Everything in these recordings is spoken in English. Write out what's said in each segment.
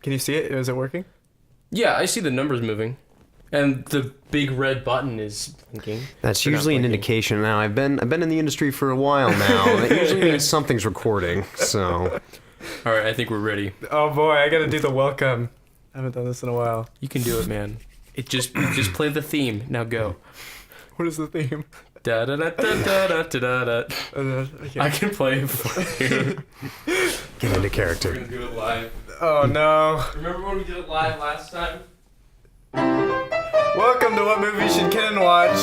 Can you see it? Is it working? Yeah, I see the numbers moving. And the big red button is blinking. That's usually an indication. Now, I've been in the industry for a while now. That usually means something's recording. So, All right, I think we're ready. Oh boy, I gotta do the welcome. I haven't done this in a while. You can do it, man. It just play the theme. Now go. What is the theme? Da da da da da da da da. I can play it for you. get into character. We're gonna do it live. Oh no. Remember when we did it live last time? Welcome to What Movie Should Kennon Watch?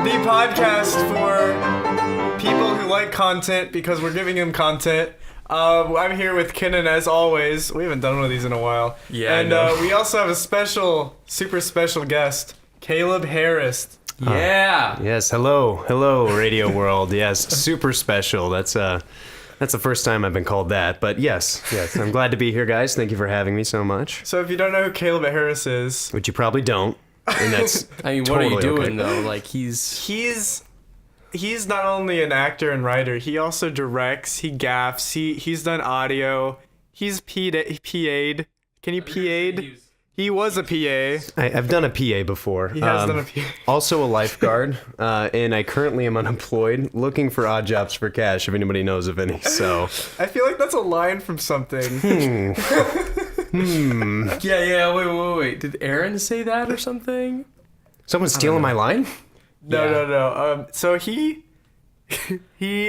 The podcast for people who like content because we're giving them content. I'm here with Kennon as always. We haven't done one of these in a while. Yeah, and I know. We also have a super special guest, Caleb Harris. Yeah. Yes, hello, radio world. Yes, super special. That's the first time I've been called that. But yes, I'm glad to be here, guys. Thank you for having me so much. So if you don't know who Caleb Harris is, Which you probably don't, and that's I mean, what totally are you doing okay. though? Like he's not only an actor and writer, he also directs, he gaffs, he's done audio, he's PA'd. Can you PA'd? He was a PA. I've done a PA before. He has done a PA. Also a lifeguard, and I currently am unemployed, looking for odd jobs for cash, if anybody knows of any. So, I feel like that's a line from something. Yeah, wait. Did Aaron say that or something? Someone's stealing my line? No. So he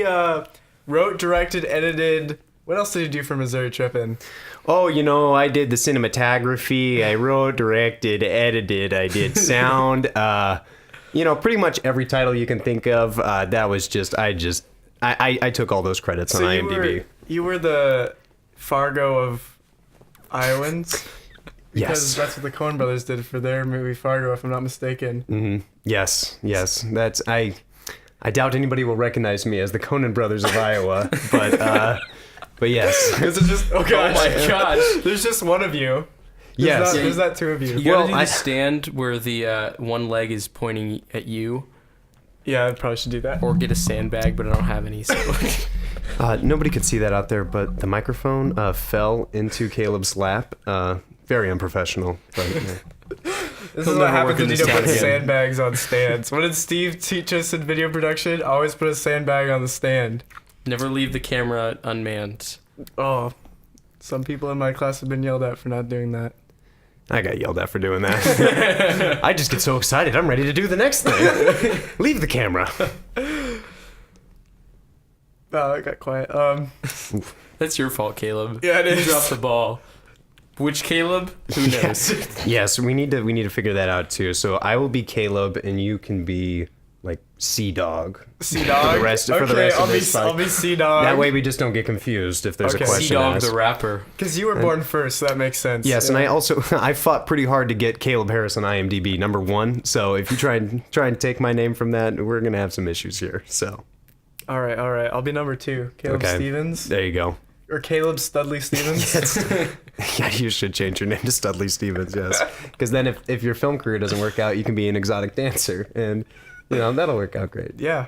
wrote, directed, edited. What else did he do for Missouri Trippin? Oh, I did the cinematography. I wrote, directed, edited. I did sound. Pretty much every title you can think of. That was just I took all those credits on IMDb. You were the Fargo of Iowans? Because that's what the Coen brothers did for their movie Fargo, if I'm not mistaken. Mm-hmm. Yes. That's I doubt anybody will recognize me as the Coen brothers of Iowa, but yes. Because it's just Oh my gosh. There's just one of you. Yes. There's not two of you. You gotta Well, do the stand where the one leg is pointing at you, Yeah, I probably should do that. or get a sandbag, but I don't have any. So. Nobody could see that out there, but the microphone fell into Caleb's lap. Very unprofessional. But, This He'll is what never happens work in when you this don't put town again. sandbags on stands. What did Steve teach us in video production? Always put a sandbag on the stand. Never leave the camera unmanned. Oh, some people in my class have been yelled at for not doing that. I got yelled at for doing that. I just get so excited. I'm ready to do the next thing. Leave the camera. Oh, it got quiet. That's your fault, Caleb. Yeah, it You is. dropped the ball. Which Caleb? Who knows? Yes, we need to figure that out too. So I will be Caleb, and you can be like Sea Dog. Sea Dog? For the rest of this. I'll be Sea Dog. That way we just don't get confused if there's Okay. a Sea question Dog asked. the rapper. Because you were born first, so that makes sense. Yes, and I also I fought pretty hard to get Caleb Harris on IMDb #1. So if you try and take my name from that, we're gonna have some issues here. So All right. I'll be number 2. Caleb Okay. Stevens. there you go. Or Caleb Studley Stevens. Yeah, you should change your name to Studley Stevens. Yes, because then if your film career doesn't work out, you can be an exotic dancer, and that'll work out great. Yeah.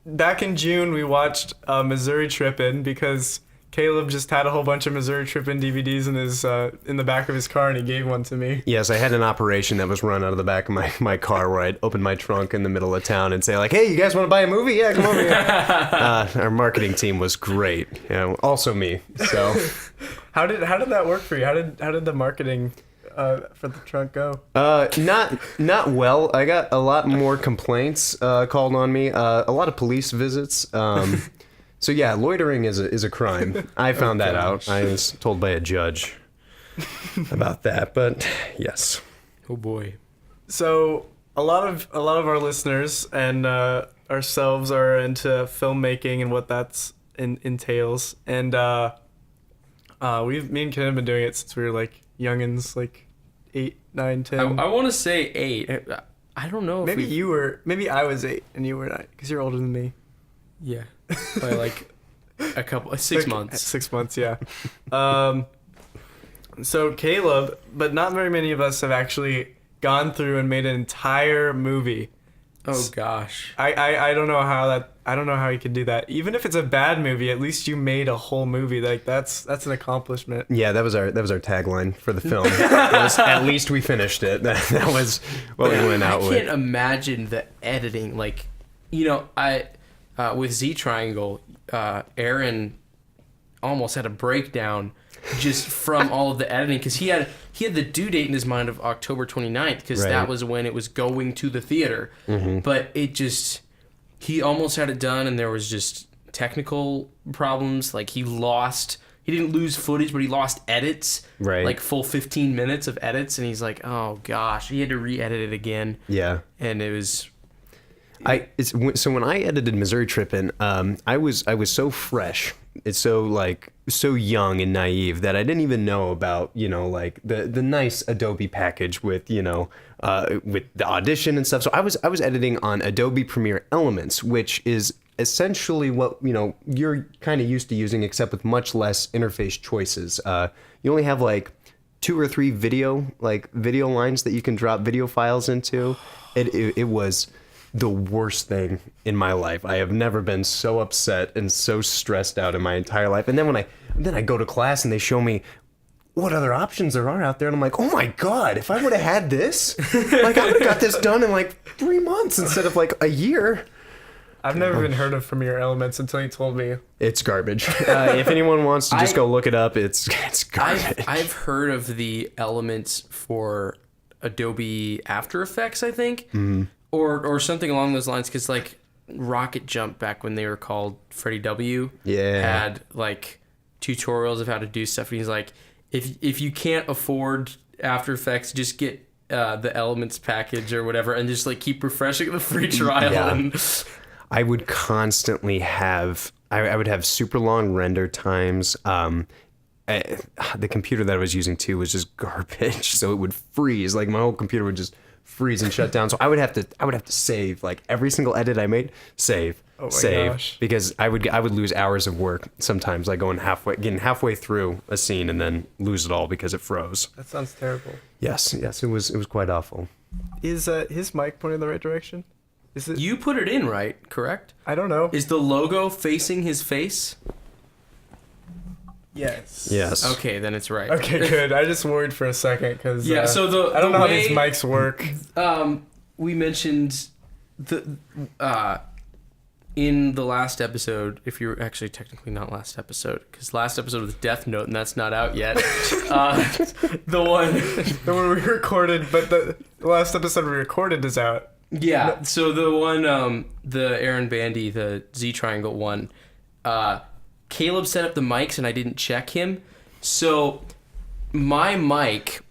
Back in June, we watched Missouri Trippin because Caleb just had a whole bunch of Missouri Trippin DVDs in the back of his car, and he gave one to me. Yes, I had an operation that was run out of the back of my car where I'd open my trunk in the middle of town and say like, "Hey, you guys want to buy a movie? Yeah, come over here." Our marketing team was great. Also me. So How did that work for you? How did the marketing for the trunk go? not well. I got a lot more complaints called on me. A lot of police visits. So yeah, loitering is a crime. I found that out. I was told by a judge about that. But yes. Oh boy. So a lot of our listeners and ourselves are into filmmaking and what that's entails, and me and Ken have been doing it since we were like youngins, like 8, 9, 10. I want to say 8. I don't know. If Maybe I was 8 and you were 9 because you're older than me. Yeah. By like a couple 6 months. 6 months, yeah. So Caleb, but not very many of us have actually gone through and made an entire movie. Oh gosh. I don't know how I don't know how you could do that. Even if it's a bad movie, at least you made a whole movie. Like that's an accomplishment. Yeah, that was our tagline for the film. At least we finished it. That was what we went out with. I can't imagine the editing. Like, I with Z Triangle, Aaron almost had a breakdown just from all of the editing, because he had the due date in his mind of October 29th, because that was when it was going to the theater. But he almost had it done, and there was just technical problems. Like he didn't lose footage, but he lost edits. Right. Like full 15 minutes of edits, and he's like, oh gosh, he had to re-edit it again. Yeah. And it was... So when I edited Missouri Trippin, I was so fresh. It's so young and naive that I didn't even know about, like the nice Adobe package with, with the Audition and stuff. So I was editing on Adobe Premiere Elements, which is essentially what, you're kind of used to using, except with much less interface choices. You only have like 2 or 3 video lines that you can drop video files into. It was the worst thing in my life. I have never been so upset and so stressed out in my entire life. And then I go to class and they show me what other options there are out there, and I'm like, oh my god, if I would have had this, like I would have got this done in like 3 months instead of like a year. I've never even heard of Premiere Elements until you told me. It's garbage. If anyone wants to just go look it up, it's garbage. I've heard of the elements for Adobe After Effects, I think. Or something along those lines, because like Rocket Jump, back when they were called Freddie W, had like tutorials of how to do stuff. And he's like, if you can't afford After Effects, just get the Elements package or whatever, and just like keep refreshing the free trial. Yeah. And I would constantly have I would have super long render times. The computer that I was using too was just garbage, so it would freeze. Like my whole computer would just freeze and shut down. So I would have to save like every single edit I made, save, gosh. Because I would lose hours of work sometimes, like getting halfway through a scene and then lose it all because it froze. That sounds terrible. Yes, it was quite awful. Is his mic pointing in the right direction? Is it? you put it in right, correct? I don't know. Is the logo facing his face? Yes. Yes. Okay, then it's right. Okay, good. I just worried for a second because so I don't know how these mics work. We mentioned in the last episode, if you're actually technically not last episode, because last episode was Death Note and that's not out yet. The one we recorded, but the last episode we recorded is out. Yeah. So the one, the Aaron Bandy, the Z Triangle one, Caleb set up the mics and I didn't check him. So my mic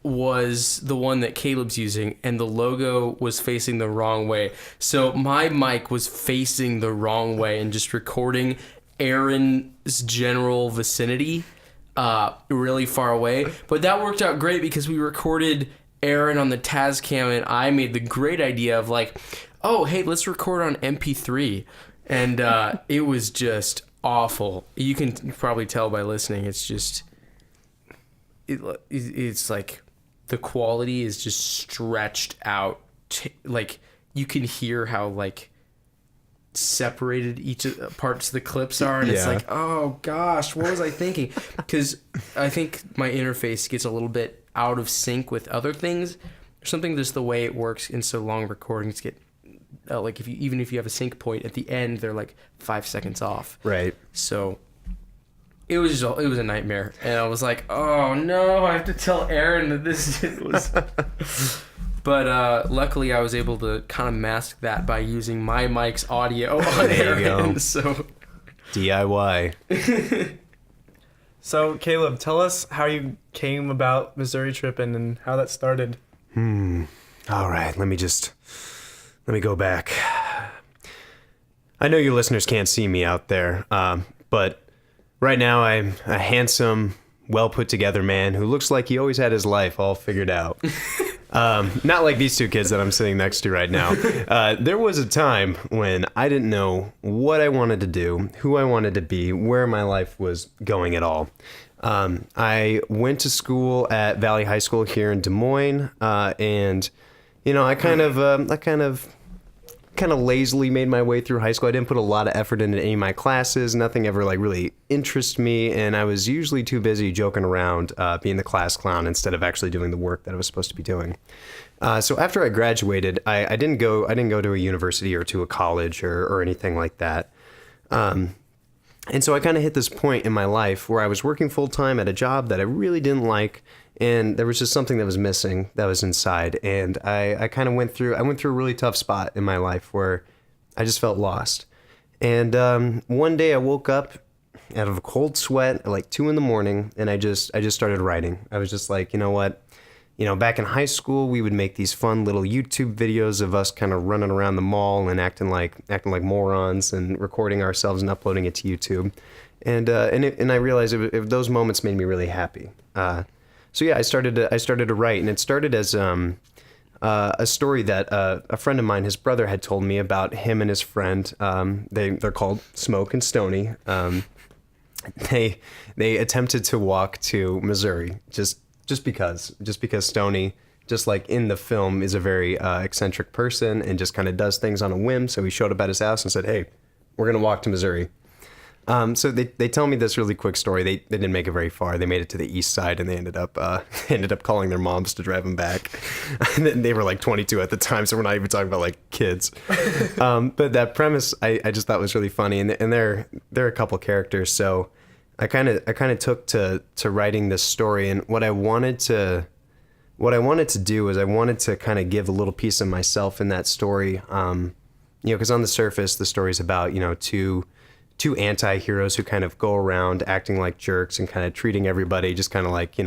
was the one that Caleb's using and the logo was facing the wrong way. So my mic was facing the wrong way and just recording Aaron's general vicinity really far away. But that worked out great because we recorded Aaron on the Tascam and I made the great idea of like, oh, hey, let's record on MP3. And it was just awful. You can probably tell by listening. It's just, it's like the quality is just stretched out. Like you can hear how like separated each of the parts of the clips are, and it's like, oh gosh, what was I thinking? Because I think my interface gets a little bit out of sync with other things or something. Just the way it works in so long recordings get like even if you have a sync point at the end, they're like 5 seconds off. Right. So it was a nightmare, and I was like, oh no, I have to tell Aaron that this was. But luckily, I was able to kind of mask that by using my mic's audio on Aaron. So DIY. So Caleb, tell us how you came about Missouri Trippin and how that started. All right, let me go back. I know you listeners can't see me out there, but right now I'm a handsome, well put together man who looks like he always had his life all figured out. Not like these two kids that I'm sitting next to right now. There was a time when I didn't know what I wanted to do, who I wanted to be, where my life was going at all. I went to school at Valley High School here in Des Moines, and I kind of kind of lazily made my way through high school. I didn't put a lot of effort into any of my classes. Nothing ever like really interested me, and I was usually too busy joking around, being the class clown instead of actually doing the work that I was supposed to be doing. So after I graduated, I didn't go to a university or to a college or anything like that. And so I kind of hit this point in my life where I was working full time at a job that I really didn't like, and there was just something that was missing that was inside. And I kind of went through a really tough spot in my life where I just felt lost. And one day I woke up out of a cold sweat at like 2 a.m, and I just started writing. I was just like, you know what? Back in high school, we would make these fun little YouTube videos of us kind of running around the mall and acting like morons and recording ourselves and uploading it to YouTube. And I realized those moments made me really happy. So yeah, I started to write, and it started as a story that a friend of mine, his brother, had told me about him and his friend. They're called Smoke and Stony. They attempted to walk to Missouri just because Stoney, just like in the film, is a very eccentric person and just kind of does things on a whim. So he showed up at his house and said, "Hey, we're gonna walk to Missouri." So they tell me this really quick story. They didn't make it very far. They made it to the east side, and they ended up calling their moms to drive them back. And they were like 22 at the time, so we're not even talking about like kids. But that premise I just thought was really funny, and they're a couple characters. So I kind of took to writing this story, and what I wanted to do is I wanted to kind of give a little piece of myself in that story. Because on the surface, the story's about two anti-heroes who kind of go around acting like jerks and kind of treating everybody just kind of like, I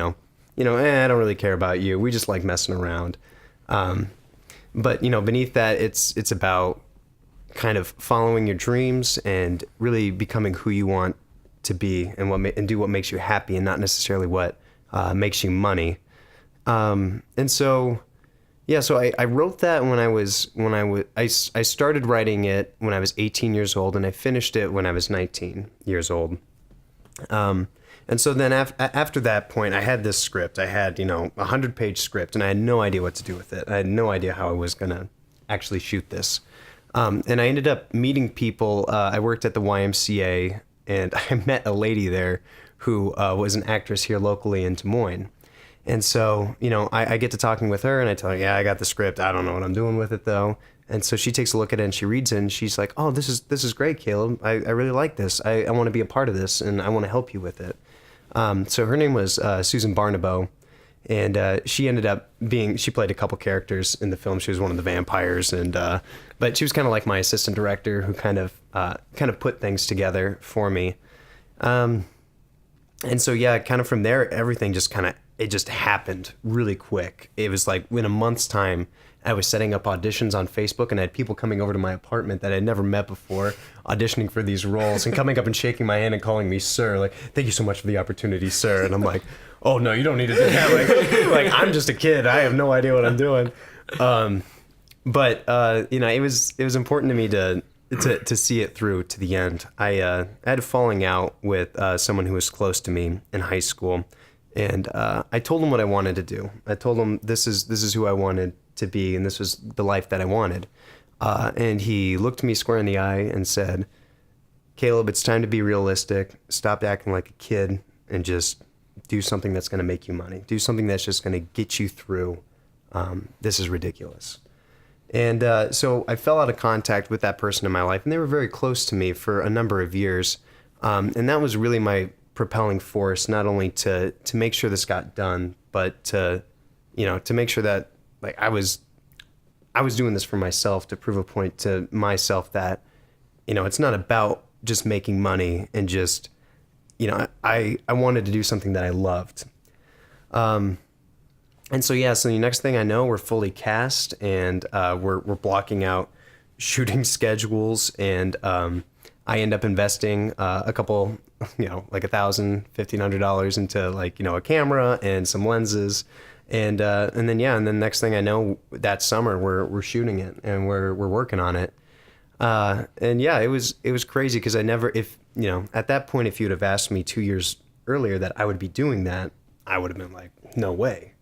don't really care about you. We just like messing around. But beneath that, it's about kind of following your dreams and really becoming who you want to be and do what makes you happy and not necessarily what makes you money. And so, yeah, so I wrote that I started writing it when I was 18 years old, and I finished it when I was 19 years old. And so then after that point, I had this script. I had, a 100-page script, and I had no idea what to do with it. I had no idea how I was going to actually shoot this. And I ended up meeting people. I worked at the YMCA, and I met a lady there who was an actress here locally in Des Moines. And so, I get to talking with her, and I tell her, yeah, I got the script. I don't know what I'm doing with it, though. And so she takes a look at it, and she reads it, and she's like, oh, this is great, Caleb. I really like this. I want to be a part of this, and I want to help you with it. So her name was Susan Barnabo, and she ended up she played a couple characters in the film. She was one of the vampires, and but she was kind of like my assistant director who kind of put things together for me. And so, yeah, kind of from there, everything just happened really quick. It was like in a month's time, I was setting up auditions on Facebook, and I had people coming over to my apartment that I'd never met before, auditioning for these roles and coming up and shaking my hand and calling me sir, like, thank you so much for the opportunity, sir. And I'm like, oh no, you don't need to do that. Like I'm just a kid. I have no idea what I'm doing. But it was important to me to see it through to the end. I had a falling out with someone who was close to me in high school. And I told him what I wanted to do. I told him this is who I wanted to be, and this was the life that I wanted. And he looked me square in the eye and said, Caleb, it's time to be realistic. Stop acting like a kid and just do something that's going to make you money. Do something that's just going to get you through. This is ridiculous. And so I fell out of contact with that person in my life, and they were very close to me for a number of years. And that was really my propelling force, not only to make sure this got done, but to make sure that like I was doing this for myself, to prove a point to myself that, it's not about just making money and just, I wanted to do something that I loved. And so, yeah, so the next thing I know, we're fully cast, and we're blocking out shooting schedules, and I end up investing a couple, like $1,000, $1,500 into like, a camera and some lenses. And then next thing I know, that summer we're shooting it, and we're working on it. And yeah, it was crazy because I never, at that point, if you'd have asked me 2 years earlier that I would be doing that, I would have been like, no way.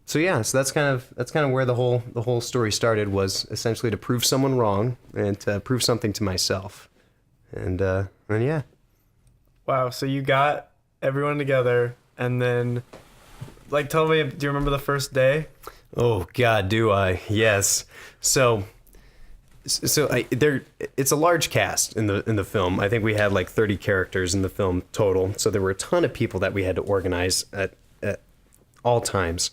So yeah, so that's kind of where the whole story started, was essentially to prove someone wrong and to prove something to myself. And yeah. Wow. So you got everyone together, and then, like, tell me, do you remember the first day? Oh God, do I? Yes. So it's a large cast in the film. I think we had like 30 characters in the film total. So there were a ton of people that we had to organize at all times.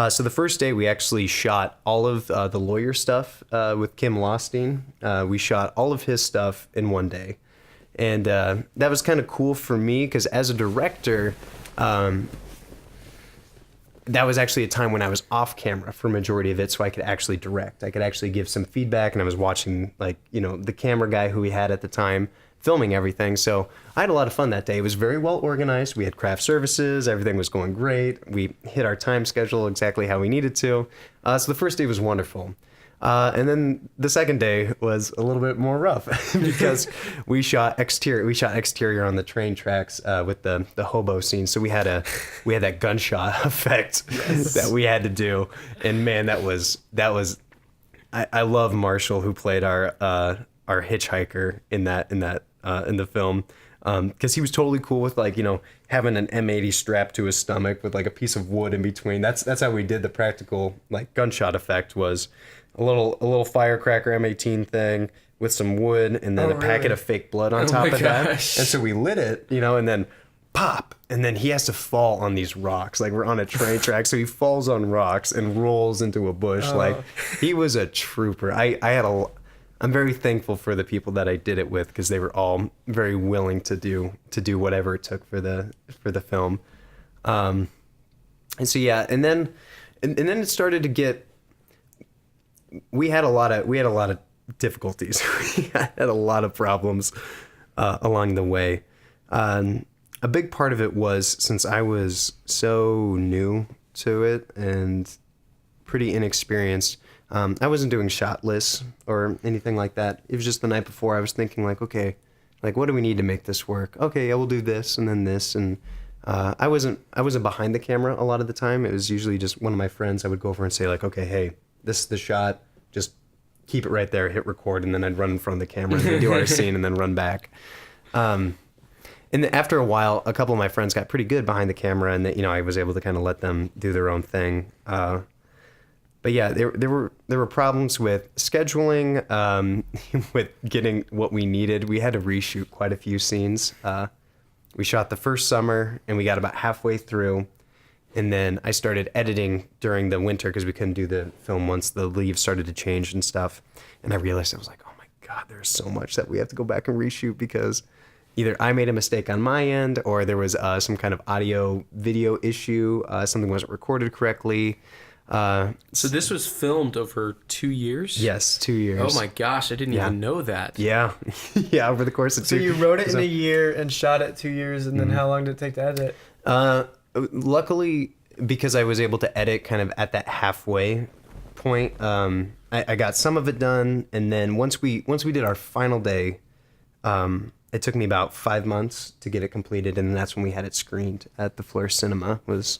So the first day we actually shot all of the lawyer stuff with Kim Lostein. We shot all of his stuff in one day. And that was kind of cool for me because as a director, that was actually a time when I was off camera for a majority of it, so I could actually direct. I could actually give some feedback, and I was watching, like, you know, the camera guy who we had at the time filming everything. So I had a lot of fun that day. It was very well organized. We had craft services. Everything was going great. We hit our time schedule exactly how we needed to. So the first day was wonderful. And then the second day was a little bit more rough because we shot exterior on the train tracks with the hobo scene. So we had that gunshot effect that we had to do, and man, that was I love Marshall, who played our hitchhiker in the film. Because he was totally cool with, like, you know, having an M80 strapped to his stomach with like a piece of wood in between. That's how we did the practical, like, gunshot effect, was a little firecracker M18 thing with some wood and then a packet of fake blood on top of that. And so we lit it, you know, and then pop, and then he has to fall on these rocks. Like, we're on a train track, so he falls on rocks and rolls into a bush. Like, he was a trooper. I'm very thankful for the people that I did it with, because they were all very willing to do whatever it took for the film. And so yeah, and then it started to get. We had a lot of difficulties. We had a lot of problems along the way. A big part of it was, since I was so new to it and pretty inexperienced. I wasn't doing shot lists or anything like that. It was just the night before I was thinking, like, okay, like, what do we need to make this work? Okay, yeah, we'll do this and then this. And I wasn't behind the camera a lot of the time. It was usually just one of my friends. I would go over and say, like, okay, hey, this is the shot. Just keep it right there, hit record, and then I'd run in front of the camera and we'd do our scene and then run back. And then after a while, a couple of my friends got pretty good behind the camera, and you know, I was able to kind of let them do their own thing. But yeah, there were problems with scheduling, with getting what we needed. We had to reshoot quite a few scenes. We shot the first summer, and we got about halfway through, and then I started editing during the winter because we couldn't do the film once the leaves started to change and stuff. And I realized, I was like, oh my God, there's so much that we have to go back and reshoot, because either I made a mistake on my end, or there was some kind of audio video issue. Something wasn't recorded correctly. So this was filmed over 2 years? Yes, 2 years. Oh my gosh, I didn't even know that. Yeah. Yeah, over the course of 2 years. So you wrote it in a year and shot it 2 years, and then how long did it take to edit? Luckily, because I was able to edit kind of at that halfway point, I got some of it done, and then once we did our final day, it took me about 5 months to get it completed, and that's when we had it screened at the Fleur Cinema, was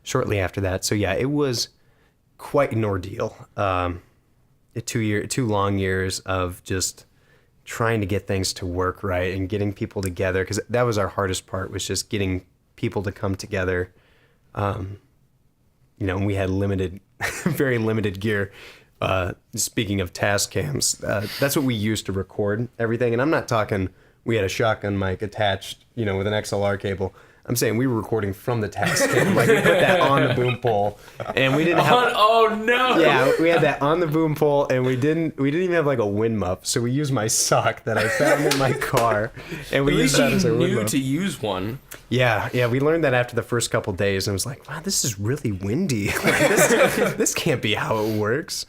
shortly after that. So yeah, it was quite an ordeal. 2 long years of just trying to get things to work right and getting people together, because that was our hardest part, was just getting people to come together. You know, and we had very limited gear. Speaking of task cams, that's what we used to record everything. And I'm not talking we had a shotgun mic attached, you know, with an XLR cable. I'm saying we were recording from the task cam. Like, we put that on the boom pole, and we didn't have. Oh no! Yeah, we had that on the boom pole, and we didn't even have like a wind muff. So we used my sock that I found in my car, and we used that as a wind muff. To use one. Yeah, we learned that after the first couple days, and I was like, wow, this is really windy. Like, this can't be how it works.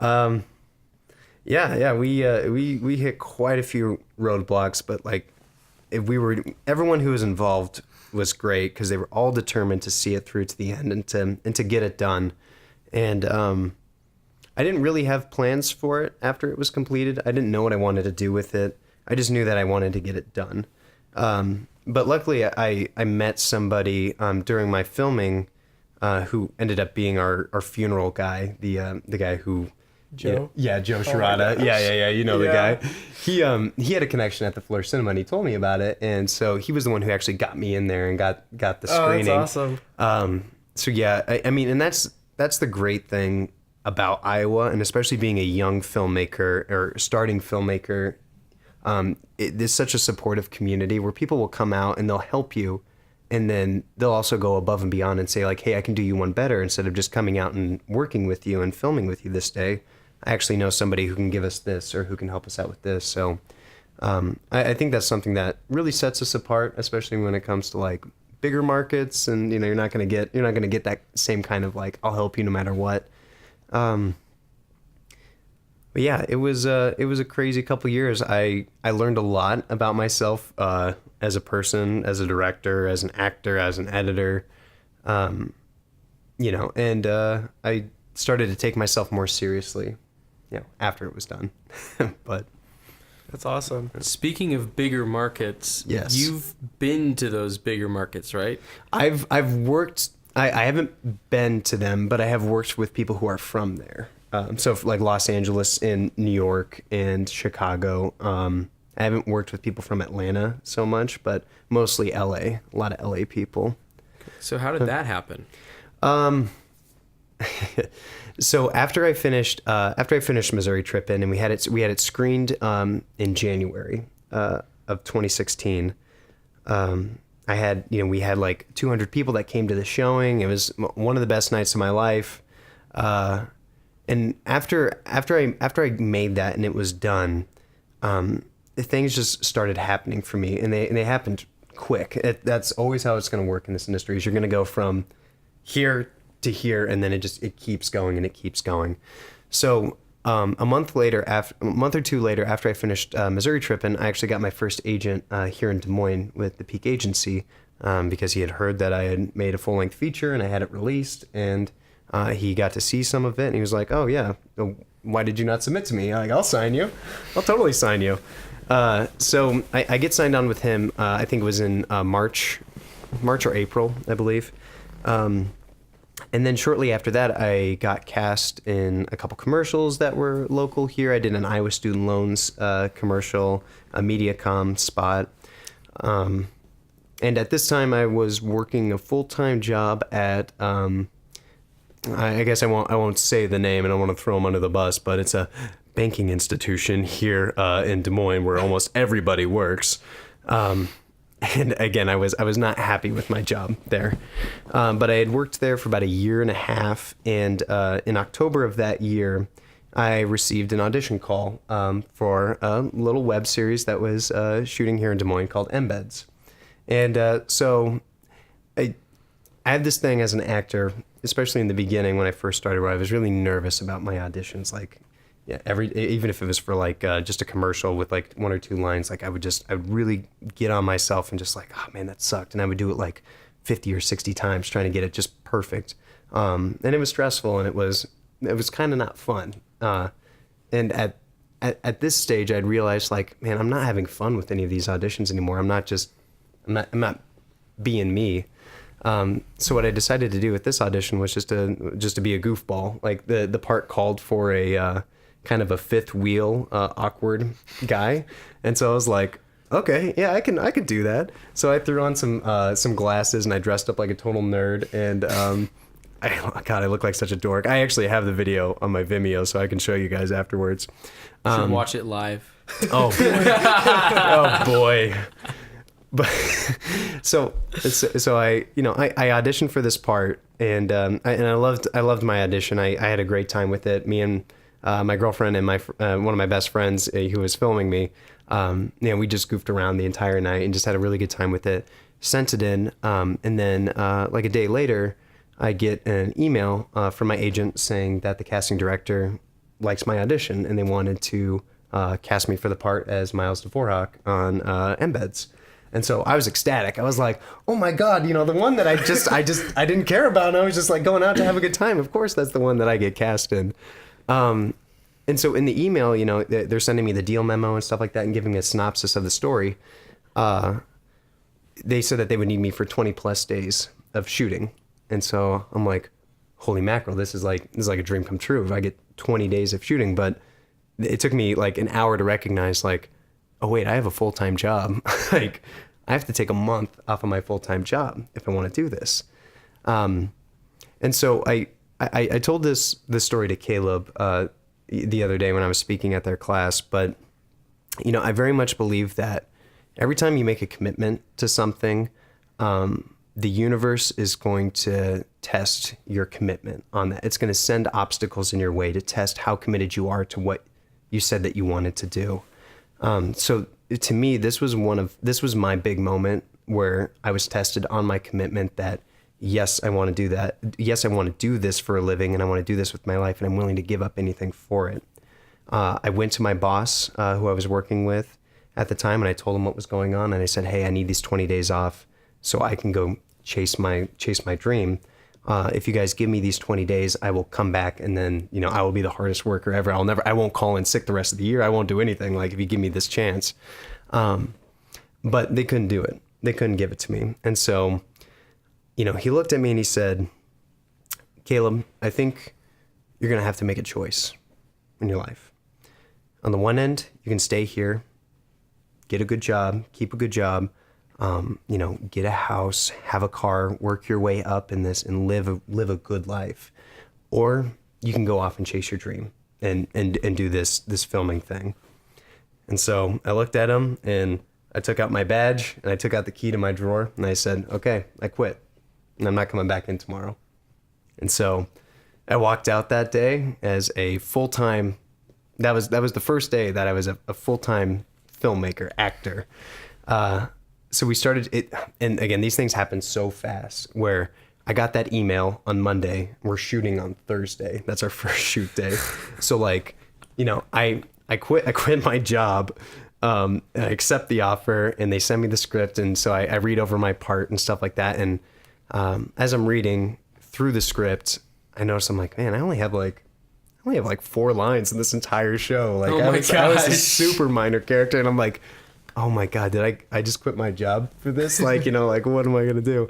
Yeah, we hit quite a few roadblocks, but like, everyone who was involved was great, because they were all determined to see it through to the end and to get it done. And I didn't really have plans for it after it was completed. I didn't know what I wanted to do with it. I just knew that I wanted to get it done. But luckily, I met somebody during my filming who ended up being our funeral guy, the guy who. Joe? Yeah, Joe Shirata. Yeah. You know the guy. He had a connection at the Fleur Cinema, and he told me about it, and so he was the one who actually got me in there and got the screening. Oh, that's awesome. So yeah, I mean, and that's the great thing about Iowa, and especially being a young filmmaker or starting filmmaker. There's such a supportive community where people will come out and they'll help you, and then they'll also go above and beyond and say like, hey, I can do you one better. Instead of just coming out and working with you and filming with you this day, I actually know somebody who can give us this or who can help us out with this. So I think that's something that really sets us apart, especially when it comes to like bigger markets, and you're not gonna get that same kind of like, I'll help you no matter what. But yeah, it was a crazy couple years. I learned a lot about myself as a person, as a director, as an actor, as an editor, and I started to take myself more seriously, after it was done. But That's awesome. Speaking of bigger markets, Yes. you've been to those bigger markets, right? I've worked. I haven't been to them, but I have worked with people who are from there. So like Los Angeles and New York and Chicago. I haven't worked with people from Atlanta so much, but mostly LA. A lot of LA people. So how did that happen? So after I finished Missouri Trippin, and we had it screened in January of 2016. We had like 200 people that came to the showing. It was one of the best nights of my life. And after I made that and it was done, things just started happening for me, and they happened quick. That's always how it's going to work in this industry. Is you're going to go from here to here, and then it keeps going and it keeps going. So a month or two later, after I finished Missouri Trippin, I actually got my first agent here in Des Moines with the Peak Agency, because he had heard that I had made a full-length feature and I had it released, and he got to see some of it, and he was like, "Oh yeah, why did you not submit to me? I'll sign you. I'll totally sign you." So I get signed on with him. I think it was in March or April, I believe. And then shortly after that, I got cast in a couple commercials that were local here. I did an Iowa Student Loans commercial, a MediaCom spot. And at this time, I was working a full-time job at, I guess I won't say the name, and I don't want to throw them under the bus, but it's a banking institution here in Des Moines where almost everybody works. And again, I was not happy with my job there, but I had worked there for about a year and a half, and in October of that year, I received an audition call for a little web series that was shooting here in Des Moines called Embeds. And so I had this thing as an actor, especially in the beginning when I first started, where I was really nervous about my auditions. Like, even if it was for like just a commercial with like one or two lines, like I would really get on myself and just like, oh man, that sucked, and I would do it like 50 or 60 times trying to get it just perfect. And it was stressful, and it was kind of not fun. And at this stage, I'd realized like, man, I'm not having fun with any of these auditions anymore. I'm not being me. So what I decided to do with this audition was just to be a goofball. Like the part called for a kind of a fifth wheel awkward guy, and so I was like, okay, yeah, I could do that. So I threw on some glasses, and I dressed up like a total nerd, and I look like such a dork. I actually have the video on my Vimeo, so I can show you guys afterwards. Should watch it live. Oh, oh boy. But so I auditioned for this part, and I loved my audition. I had a great time with it. Me and my girlfriend and my one of my best friends who was filming me, we just goofed around the entire night and just had a really good time with it. Sent it in, and then like a day later, I get an email from my agent saying that the casting director likes my audition and they wanted to cast me for the part as Miles Dvorak on Embeds. And so I was ecstatic. I was like, "Oh my God, the one that I didn't care about, and I was just like going out to have a good time. Of course, that's the one that I get cast in." And so in the email, they're sending me the deal memo and stuff like that, and giving me a synopsis of the story. They said that they would need me for 20 plus days of shooting, And so I'm like, holy mackerel, this is like a dream come true. If I get 20 days of shooting, but it took me like an hour to recognize like, oh wait, I have a full-time job. Like I have to take a month off of my full-time job if I want to do this. And so I told this story to Caleb the other day when I was speaking at their class, but you know, I very much believe that every time you make a commitment to something, the universe is going to test your commitment on that. It's going to send obstacles in your way to test how committed you are to what you said that you wanted to do. So to me, this was my big moment where I was tested on my commitment that yes, I want to do that. Yes, I want to do this for a living and I want to do this with my life and I'm willing to give up anything for it. I went to my boss, who I was working with at the time, and I told him what was going on. And I said, hey, I need these 20 days off so I can go chase my dream. If you guys give me these 20 days, I will come back and then, you know, I will be the hardest worker ever. I won't call in sick the rest of the year. I won't do anything like if you give me this chance. But they couldn't do it. They couldn't give it to me. And so, you know, he looked at me and he said, Caleb, I think you're going to have to make a choice in your life. On the one end, you can stay here, get a good job, keep a good job, you know, get a house, have a car, work your way up in this and live a good life. Or you can go off and chase your dream and do this filming thing. And so I looked at him and I took out my badge and I took out the key to my drawer and I said, okay, I quit and I'm not coming back in tomorrow. And so I walked out that day as a full-time, that was the first day that I was a full-time filmmaker, actor. So we started it, and again, these things happen so fast where I got that email on Monday. We're shooting on Thursday. That's our first shoot day. So like, you know, I quit my job. I accept the offer and they send me the script. And so I read over my part and stuff like that. And as I'm reading through the script, I noticed I'm like, man, I only have like 4 lines in this entire show. Like I was a super minor character and I'm like, oh my God, did I just quit my job for this? Like, you know, like what am I going to do?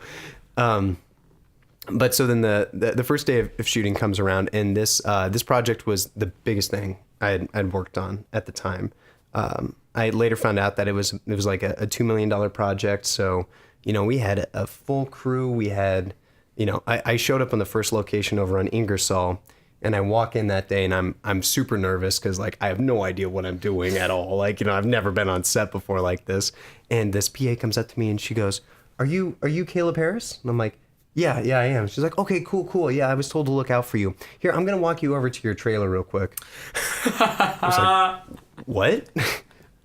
But so then the first day of shooting comes around and this project was the biggest thing I'd worked on at the time. I later found out that it was like a $2 million project. So, you know, we had a full crew. We had, you know, I showed up on the first location over on Ingersoll and I walk in that day and I'm super nervous because like I have no idea what I'm doing at all. Like, you know, I've never been on set before like this. And this PA comes up to me and she goes, Are you Caleb Harris? And I'm like, yeah, I am. She's like, okay, cool. Yeah, I was told to look out for you. Here, I'm going to walk you over to your trailer real quick. I was like, what?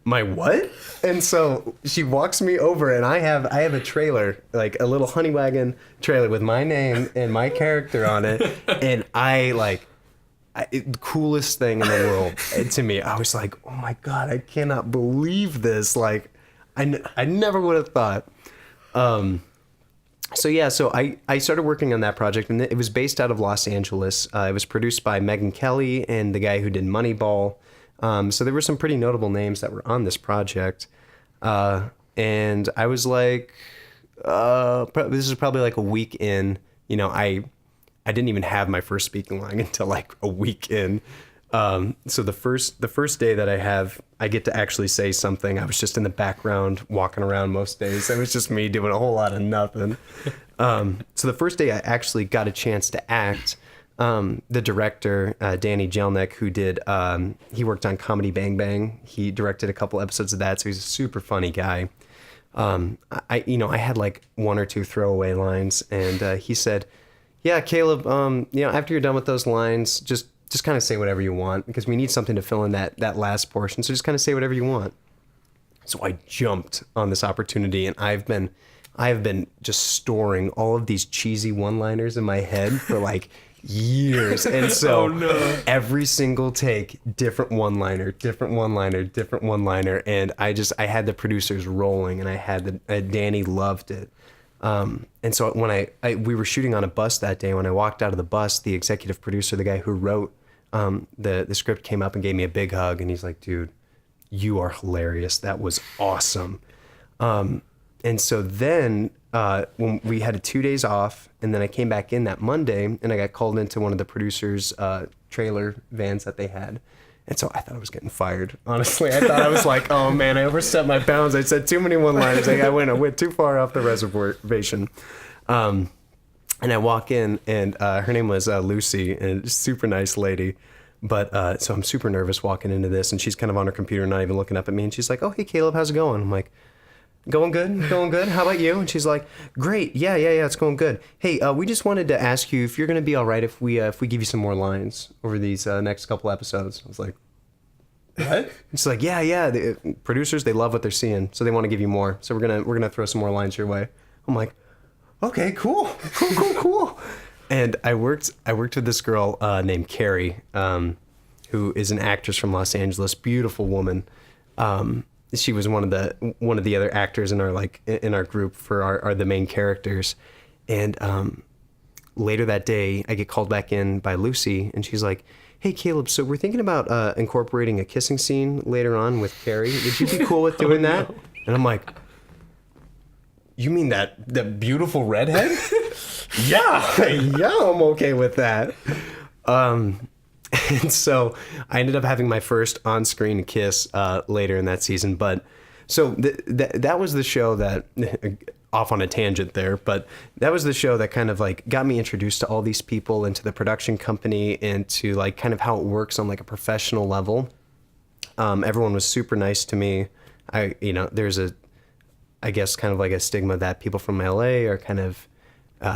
My what? And so she walks me over and I have a trailer, like a little honey wagon trailer with my name and my character on it. And the coolest thing in the world to me. I was like, oh my God, I cannot believe this. Like, I never would have thought. So I started working on that project and it was based out of Los Angeles. It was produced by Megan Kelly and the guy who did Moneyball. So there were some pretty notable names that were on this project. And I was like, this is probably like a week in, you know, I didn't even have my first speaking line until like a week in. So the first day that I get to actually say something. I was just in the background walking around most days. It was just me doing a whole lot of nothing. So the first day I actually got a chance to act. The director, Danny Jelnick, who did, he worked on Comedy Bang Bang. He directed a couple episodes of that. So he's a super funny guy. I had like 1 or 2 throwaway lines and, he said, yeah, Caleb, you know, after you're done with those lines, just kind of say whatever you want because we need something to fill in that last portion. So just kind of say whatever you want. So I jumped on this opportunity and I have been just storing all of these cheesy one-liners in my head for like years. And so every single take, different one-liner. And I had the producers rolling and I had Danny loved it. And so when we were shooting on a bus that day, when I walked out of the bus, the executive producer, the guy who wrote the script came up and gave me a big hug and he's like, dude, you are hilarious. That was awesome. And so then when we had 2 days off, and then I came back in that Monday, and I got called into one of the producers' trailer vans that they had. And so I thought I was getting fired. Honestly, I thought I was like, oh man, I overstepped my bounds. I said too many one-liners. Like I went too far off the reservation. And I walk in, and her name was Lucy, and super nice lady. But so I'm super nervous walking into this, and she's kind of on her computer, not even looking up at me. And she's like, oh, hey, Caleb, how's it going? I'm like, going good, going good. How about you? And she's like, great. Yeah, it's going good. Hey, we just wanted to ask you if you're going to be all right if we give you some more lines over these next couple episodes. I was like, what? She's like, yeah. The producers, they love what they're seeing, so they want to give you more. So we're gonna throw some more lines your way. I'm like, okay, cool. And I worked with this girl named Carrie, who is an actress from Los Angeles, beautiful woman. She was one of the other actors in our group for the main characters. And later that day, I get called back in by Lucy, and she's like, hey, Caleb, so we're thinking about incorporating a kissing scene later on with Carrie. Would you be cool with doing that? No. And I'm like, you mean that beautiful redhead? yeah, I'm okay with that. And so I ended up having my first on-screen kiss later in that season. But so that was the show that, off on a tangent there, but that was the show that kind of like got me introduced to all these people, into the production company, and to like kind of how it works on like a professional level. Everyone was super nice to me. There's I guess kind of like a stigma that people from LA are kind of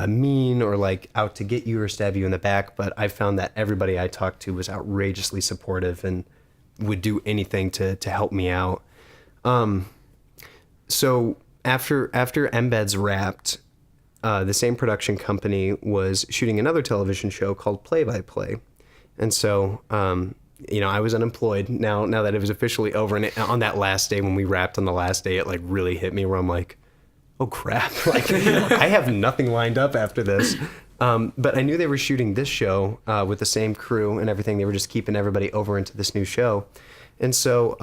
mean or like out to get you or stab you in the back, but I found that everybody I talked to was outrageously supportive and would do anything to help me out. So after Embeds wrapped, the same production company was shooting another television show called Play by Play, and so I was unemployed now that it was officially over. And on that last day, when we wrapped on the last day, it like really hit me where I'm like, oh crap, like I have nothing lined up after this. But I knew they were shooting this show with the same crew and everything. They were just keeping everybody over into this new show. And so,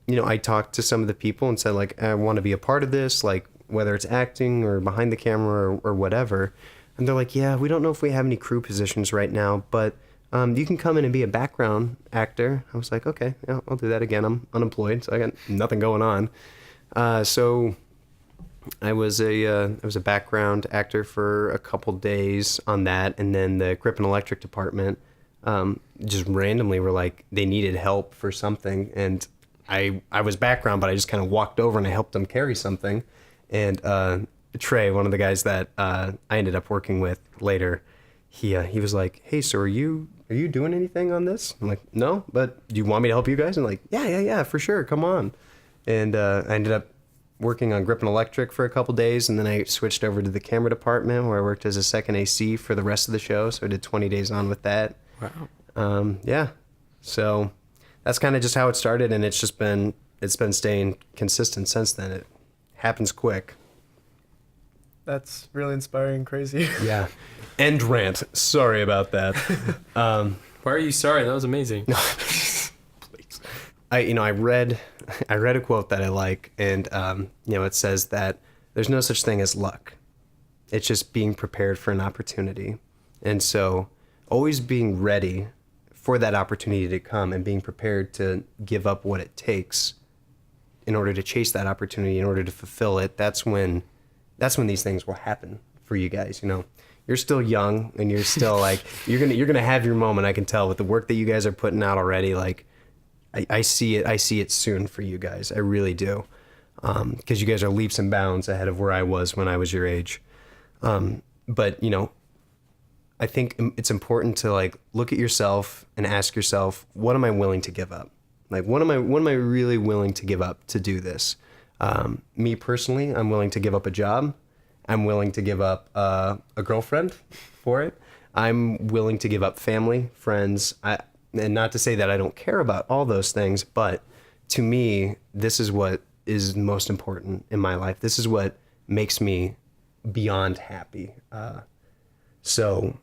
I talked to some of the people and said, like, I want to be a part of this, like whether it's acting or behind the camera or whatever. And they're like, yeah, we don't know if we have any crew positions right now, but you can come in and be a background actor. I was like, okay, yeah, I'll do that again. I'm unemployed, so I got nothing going on. So I was a background actor for a couple days on that, and then the Grip and Electric department just randomly were like, they needed help for something, and I was background, but I just kind of walked over and I helped them carry something. And Trey, one of the guys that I ended up working with later, he was like, hey, so are you doing anything on this? I'm like, no, but do you want me to help you guys? And like, yeah, for sure, come on. And I ended up working on Grip and Electric for a couple days, and then I switched over to the camera department where I worked as a second AC for the rest of the show. So I did 20 days on with that. Wow. Yeah. So that's kind of just how it started, and it's been staying consistent since then. It happens quick. That's really inspiring, crazy. Yeah. End rant. Sorry about that. Why are you sorry? That was amazing. Please. I read a quote that I like, and it says that there's no such thing as luck. It's just being prepared for an opportunity. And so always being ready for that opportunity to come and being prepared to give up what it takes in order to chase that opportunity, in order to fulfill it. That's when these things will happen for you guys. You're still young, and you're still like, you're gonna have your moment. I can tell with the work that you guys are putting out already. Like, I see it soon for you guys. I really do, because you guys are leaps and bounds ahead of where I was when I was your age. But I think it's important to like look at yourself and ask yourself, what am I willing to give up? Like, what am I really willing to give up to do this? Me personally, I'm willing to give up a job. I'm willing to give up a girlfriend for it. I'm willing to give up family, friends. And not to say that I don't care about all those things, but to me, this is what is most important in my life. This is what makes me beyond happy. So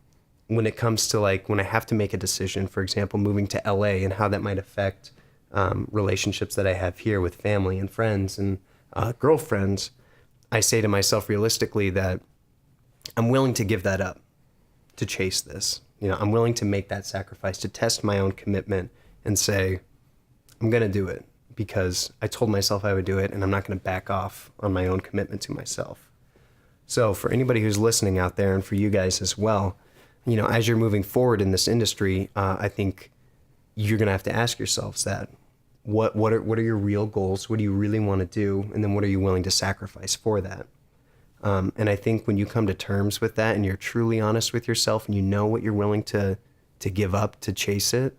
when it comes to like, when I have to make a decision, for example, moving to LA and how that might affect relationships that I have here with family and friends and girlfriends, I say to myself realistically that I'm willing to give that up to chase this. You know, I'm willing to make that sacrifice, to test my own commitment and say, I'm going to do it because I told myself I would do it, and I'm not going to back off on my own commitment to myself. So for anybody who's listening out there, and for you guys as well, you know, as you're moving forward in this industry, I think you're going to have to ask yourselves that. What are your real goals? What do you really want to do? And then what are you willing to sacrifice for that? And I think when you come to terms with that and you're truly honest with yourself and you know what you're willing to give up to chase it,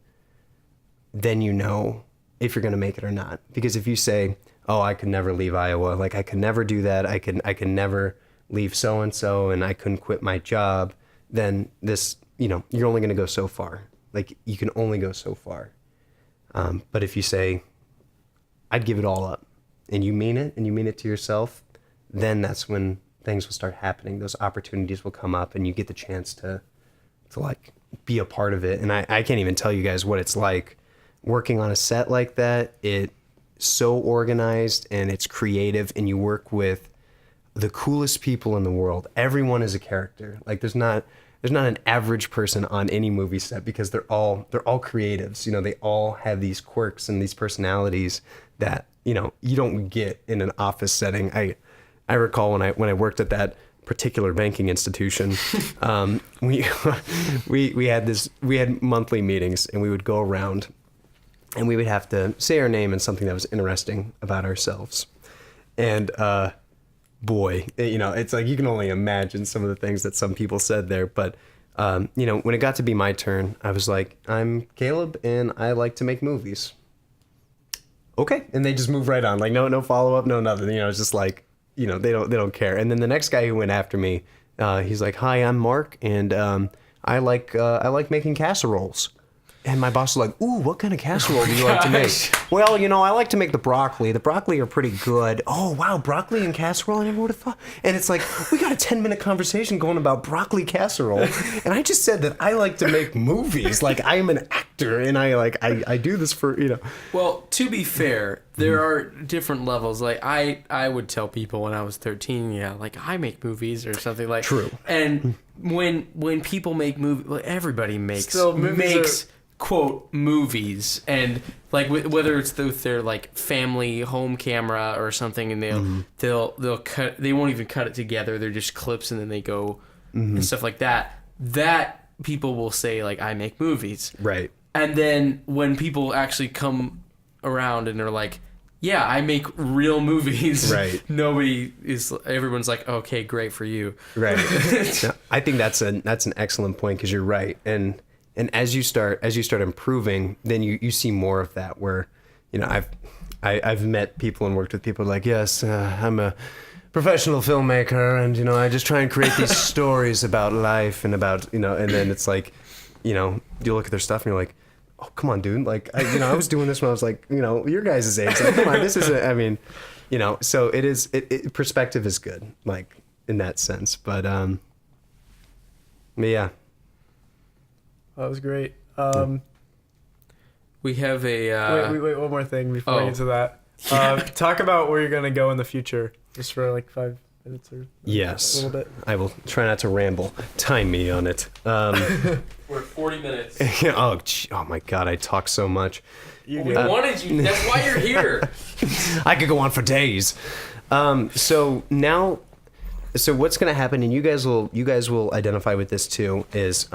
then you know if you're going to make it or not. Because if you say, oh, I could never leave Iowa, like I could never do that, I could never leave so-and-so and I couldn't quit my job, then this, you know, you're only going to go so far. Like you can only go so far. But if you say, I'd give it all up, and you mean it to yourself, then that's when things will start happening. Those opportunities will come up and you get the chance to like be a part of it. And I can't even tell you guys what it's like working on a set like that. It's so organized and it's creative, and you work with the coolest people in the world. Everyone is a character. Like there's not an average person on any movie set because they're all creatives. You know, they all have these quirks and these personalities that, you know, you don't get in an office setting. I recall when I worked at that particular banking institution, we had monthly meetings, and we would go around and we would have to say our name and something that was interesting about ourselves. And boy, you know, it's like you can only imagine some of the things that some people said there. But, you know, when it got to be my turn, I was like, I'm Caleb and I like to make movies. Okay. And they just move right on. Like, no follow-up, no nothing. You know, it's just like, you know, they don't care. And then the next guy who went after me, he's like, hi, I'm Mark, and I like making casseroles. And my boss was like, ooh, what kind of casserole do you like to make? Well, you know, I like to make the broccoli. The broccoli are pretty good. Oh, wow, broccoli and casserole? I never would have thought. And it's like, we got a 10-minute conversation going about broccoli casserole. And I just said that I like to make movies. Like, I am an actor, and I do this for, you know. Well, to be fair, there are different levels. Like, I would tell people when I was 13, yeah, like, I make movies or something like. True. And when people make movies, well, everybody makes quote movies, and like whether it's with their like family home camera or something, and they'll cut, they won't even cut it together, they're just clips and then they go and stuff like that people will say like, I make movies, right? And then when people actually come around and they're like, yeah, I make real movies, right? Everyone's like, okay, great for you, right? No, I think that's an excellent point, because you're right. And as you start improving, then you see more of that, where, you know, I've met people and worked with people like, yes, I'm a professional filmmaker, and, you know, I just try and create these stories about life and about, you know, and then it's like, you know, you look at their stuff and you're like, oh, come on, dude. Like, I was doing this when I was like, you know, your guys' age. Like, come on, this is, I mean, you know, so perspective is good, like, in that sense. But yeah. That was great. We have a... Wait, one more thing before we get to that. Talk about where you're going to go in the future, just for like 5 minutes or yes, a little bit. I will try not to ramble. Time me on it. We're at 40 minutes. Oh my God, I talk so much. We wanted you. That's why you're here. I could go on for days. So what's going to happen, and you guys will identify with this too, is...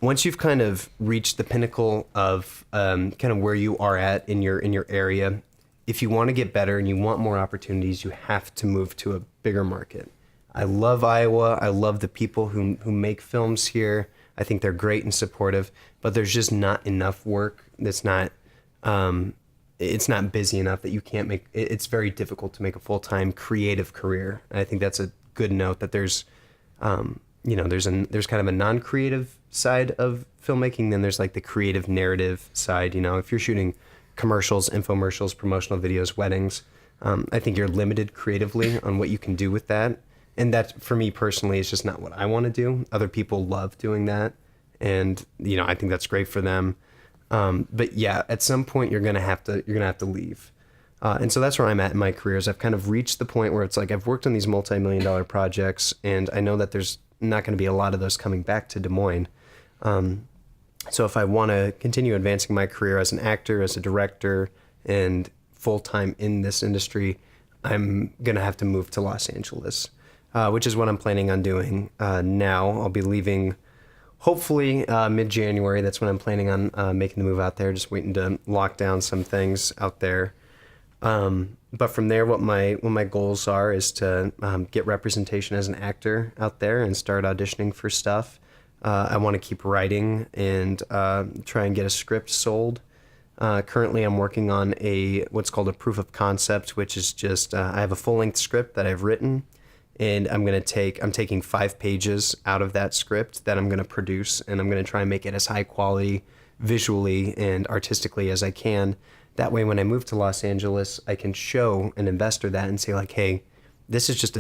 once you've kind of reached the pinnacle of kind of where you are at in your area, if you want to get better and you want more opportunities, you have to move to a bigger market. I love Iowa. I love the people who make films here. I think they're great and supportive, but there's just not enough work. It's not busy enough that you can't make. It's very difficult to make a full-time creative career. And I think that's a good note, that there's there's kind of a non-creative side of filmmaking, then there's like the creative narrative side. You know, if you're shooting commercials, infomercials, promotional videos, weddings, I think you're limited creatively on what you can do with that. And that, for me personally, is just not what I want to do. Other people love doing that, and, you know, I think that's great for them. But yeah, at some point you're gonna have to leave. And so that's where I'm at in my career. Is I've kind of reached the point where it's like I've worked on these multi-million-dollar projects, and I know that there's not going to be a lot of those coming back to Des Moines. So if I want to continue advancing my career as an actor, as a director, and full-time in this industry, I'm going to have to move to Los Angeles, which is what I'm planning on doing now. I'll be leaving hopefully mid-January. That's when I'm planning on making the move out there, just waiting to lock down some things out there. But from there, what my goals are is to get representation as an actor out there and start auditioning for stuff. I want to keep writing and try and get a script sold. Currently, I'm working on what's called a proof of concept, which is just I have a full-length script that I've written, and I'm taking 5 pages out of that script that I'm going to produce, and I'm going to try and make it as high quality visually and artistically as I can. That way, when I move to Los Angeles, I can show an investor that and say like, hey, this is just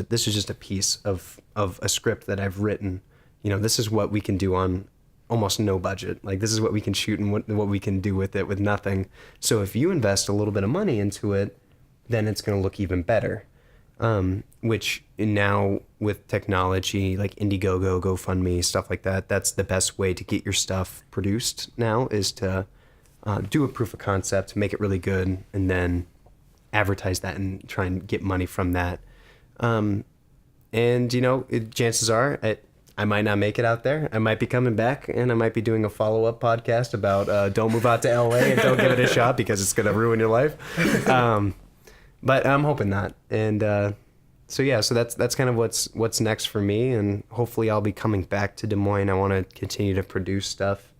a piece of a script that I've written. This is what we can do on almost no budget. Like, this is what we can shoot and what we can do with it with nothing. So if you invest a little bit of money into it, then it's going to look even better. Which now with technology like Indiegogo, GoFundMe, stuff like that, that's the best way to get your stuff produced now, is to do a proof of concept, make it really good, and then advertise that and try and get money from that. Chances are I might not make it out there. I might be coming back, and I might be doing a follow-up podcast about don't move out to LA and don't give it a shot because it's going to ruin your life. But I'm hoping not. And so that's kind of what's next for me, and hopefully I'll be coming back to Des Moines. I want to continue to produce stuff,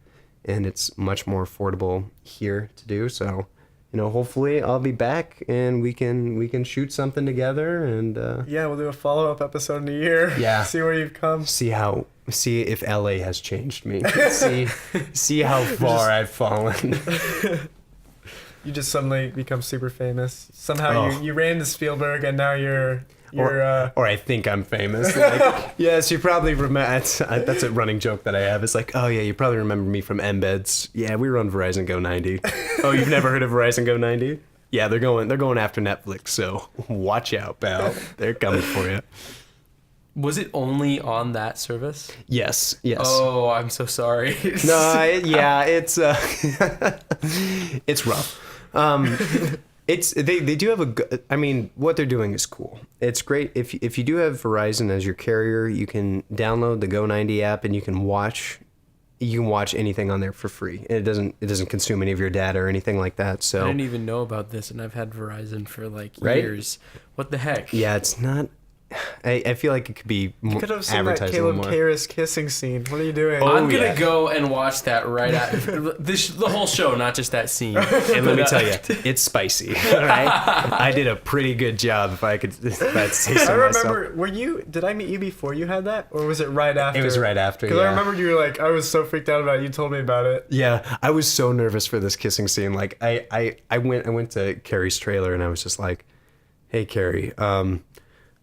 and it's much more affordable here to do. So, hopefully I'll be back and we can shoot something together, and yeah, we'll do a follow-up episode in a year. Yeah. See where you've come. See if LA has changed me. see how far I've fallen. You just suddenly become super famous. Somehow you ran to Spielberg, and now you're or I think I'm famous. Like, yes, you probably remember. That's a running joke that I have. It's like, oh yeah, you probably remember me from Embeds. Yeah, we were on Verizon Go 90. Oh, you've never heard of Verizon Go 90? Yeah, they're going after Netflix. So watch out, pal. They're coming for you. Was it only on that service? Yes. Oh, I'm so sorry. No, it's it's rough. They do have a good, I mean, what they're doing is cool. It's great. If you do have Verizon as your carrier, you can download the Go 90 app and you can watch anything on there for free. And it doesn't consume any of your data or anything like that. So I didn't even know about this, and I've had Verizon for Right? years. What the heck? yeah, it's not. I feel like it could be You could have seen that advertised a Caleb little more. Karras kissing scene. What are you doing? Oh, I'm gonna yeah. go and watch that right after the whole show, not just that scene. And let me tell you, it's spicy. All right, I did a pretty good job, if I could say so I myself. remember. Did I meet you before you had that, or was it right after? It was right after. Because Yeah. I remember you were like, I was so freaked out about it. You told me about it. Yeah, I was so nervous for this kissing scene. Like, I went to Carrie's trailer and I was just like, "Hey, Carrie,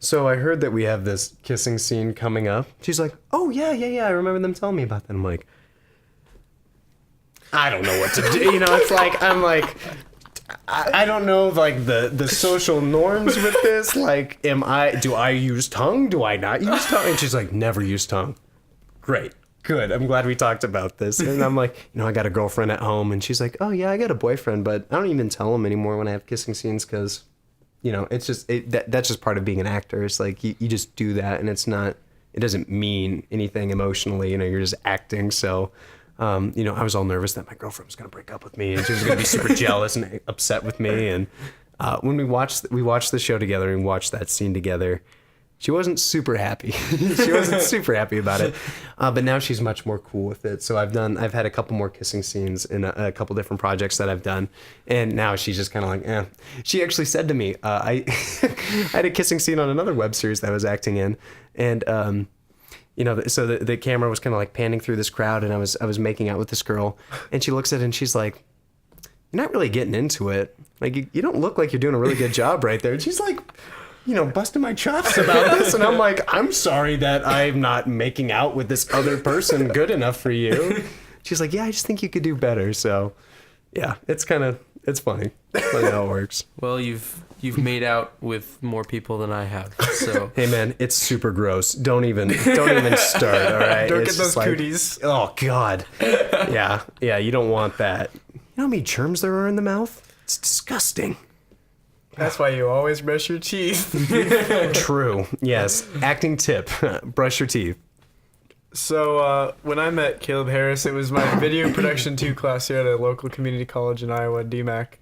so I heard that we have this kissing scene coming up." She's like, "Oh yeah. I remember them telling me about that." I'm like, I don't know what to do. It's like I'm like, I don't know like the social norms with this. Like, do I use tongue? Do I not use tongue? And she's like, "Never use tongue." Great. Good. I'm glad we talked about this. And I'm like, I got a girlfriend at home, and she's like, "Oh yeah, I got a boyfriend, but I don't even tell him anymore when I have kissing scenes because, it's just that's just part of being an actor. It's like you just do that, and it doesn't mean anything emotionally. You're just acting. So, I was all nervous that my girlfriend was gonna break up with me, and she was gonna be super jealous and upset with me. And when we watched the show together and watched that scene together, she wasn't super happy. She wasn't super happy about it. But now she's much more cool with it. So I've had a couple more kissing scenes in a couple different projects that I've done. And now she's just kind of like, eh. She actually said to me, I had a kissing scene on another web series that I was acting in. And, so the camera was kind of like panning through this crowd, and I was making out with this girl. And she looks at it and she's like, "You're not really getting into it. Like, you don't look like you're doing a really good job right there." And she's like, busting my chops about this. And I'm like, "I'm sorry that I'm not making out with this other person good enough for you." She's like, "Yeah, I just think you could do better." So yeah, it's kind of It's funny. Funny how it works. Well, you've made out with more people than I have. So Hey man, it's super gross. Don't even start. All right. Don't It's get those just like, cooties. oh god. Yeah. You don't want that. You know how many germs there are in the mouth? It's disgusting. That's why you always brush your teeth. True. Yes. Acting tip: brush your teeth. So when I met Caleb Harris, it was my video production 2 class here at a local community college in Iowa, DMAC.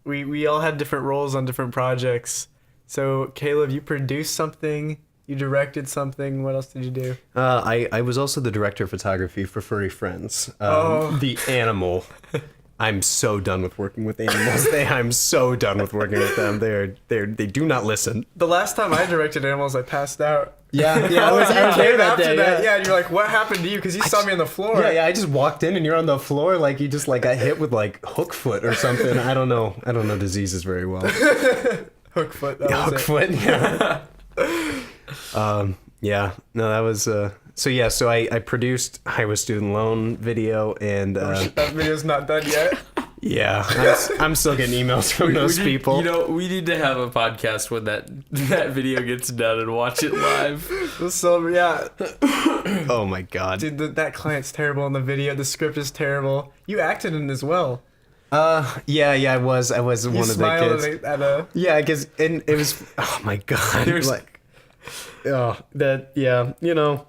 We all had different roles on different projects. So Caleb, you produced something, you directed something. What else did you do? I was also the director of photography for Furry Friends. The animal. I'm so done with working with animals. I'm so done with working with them. They do not listen. The last time I directed animals, I passed out. Yeah, I was there that day. Yeah, and you're like, what happened to you? Because you saw me on the floor. Yeah, I just walked in and you're on the floor like you just like got hit with like hook foot or something. I don't know diseases very well. Hook foot. That was Hook it. foot. Yeah. Yeah. No, that was. So I produced Iowa student loan video and. That video's not done yet. Yeah, I'm still getting emails from those people. You know, we need to have a podcast when that video gets done and watch it live. So yeah, Oh my god. dude, that client's terrible in the video. The script is terrible. You acted in it as well. Yeah, I was You one of the smiled kids. at a. Yeah, because and it was. Oh my god. There's- Like. Oh, that yeah. You know,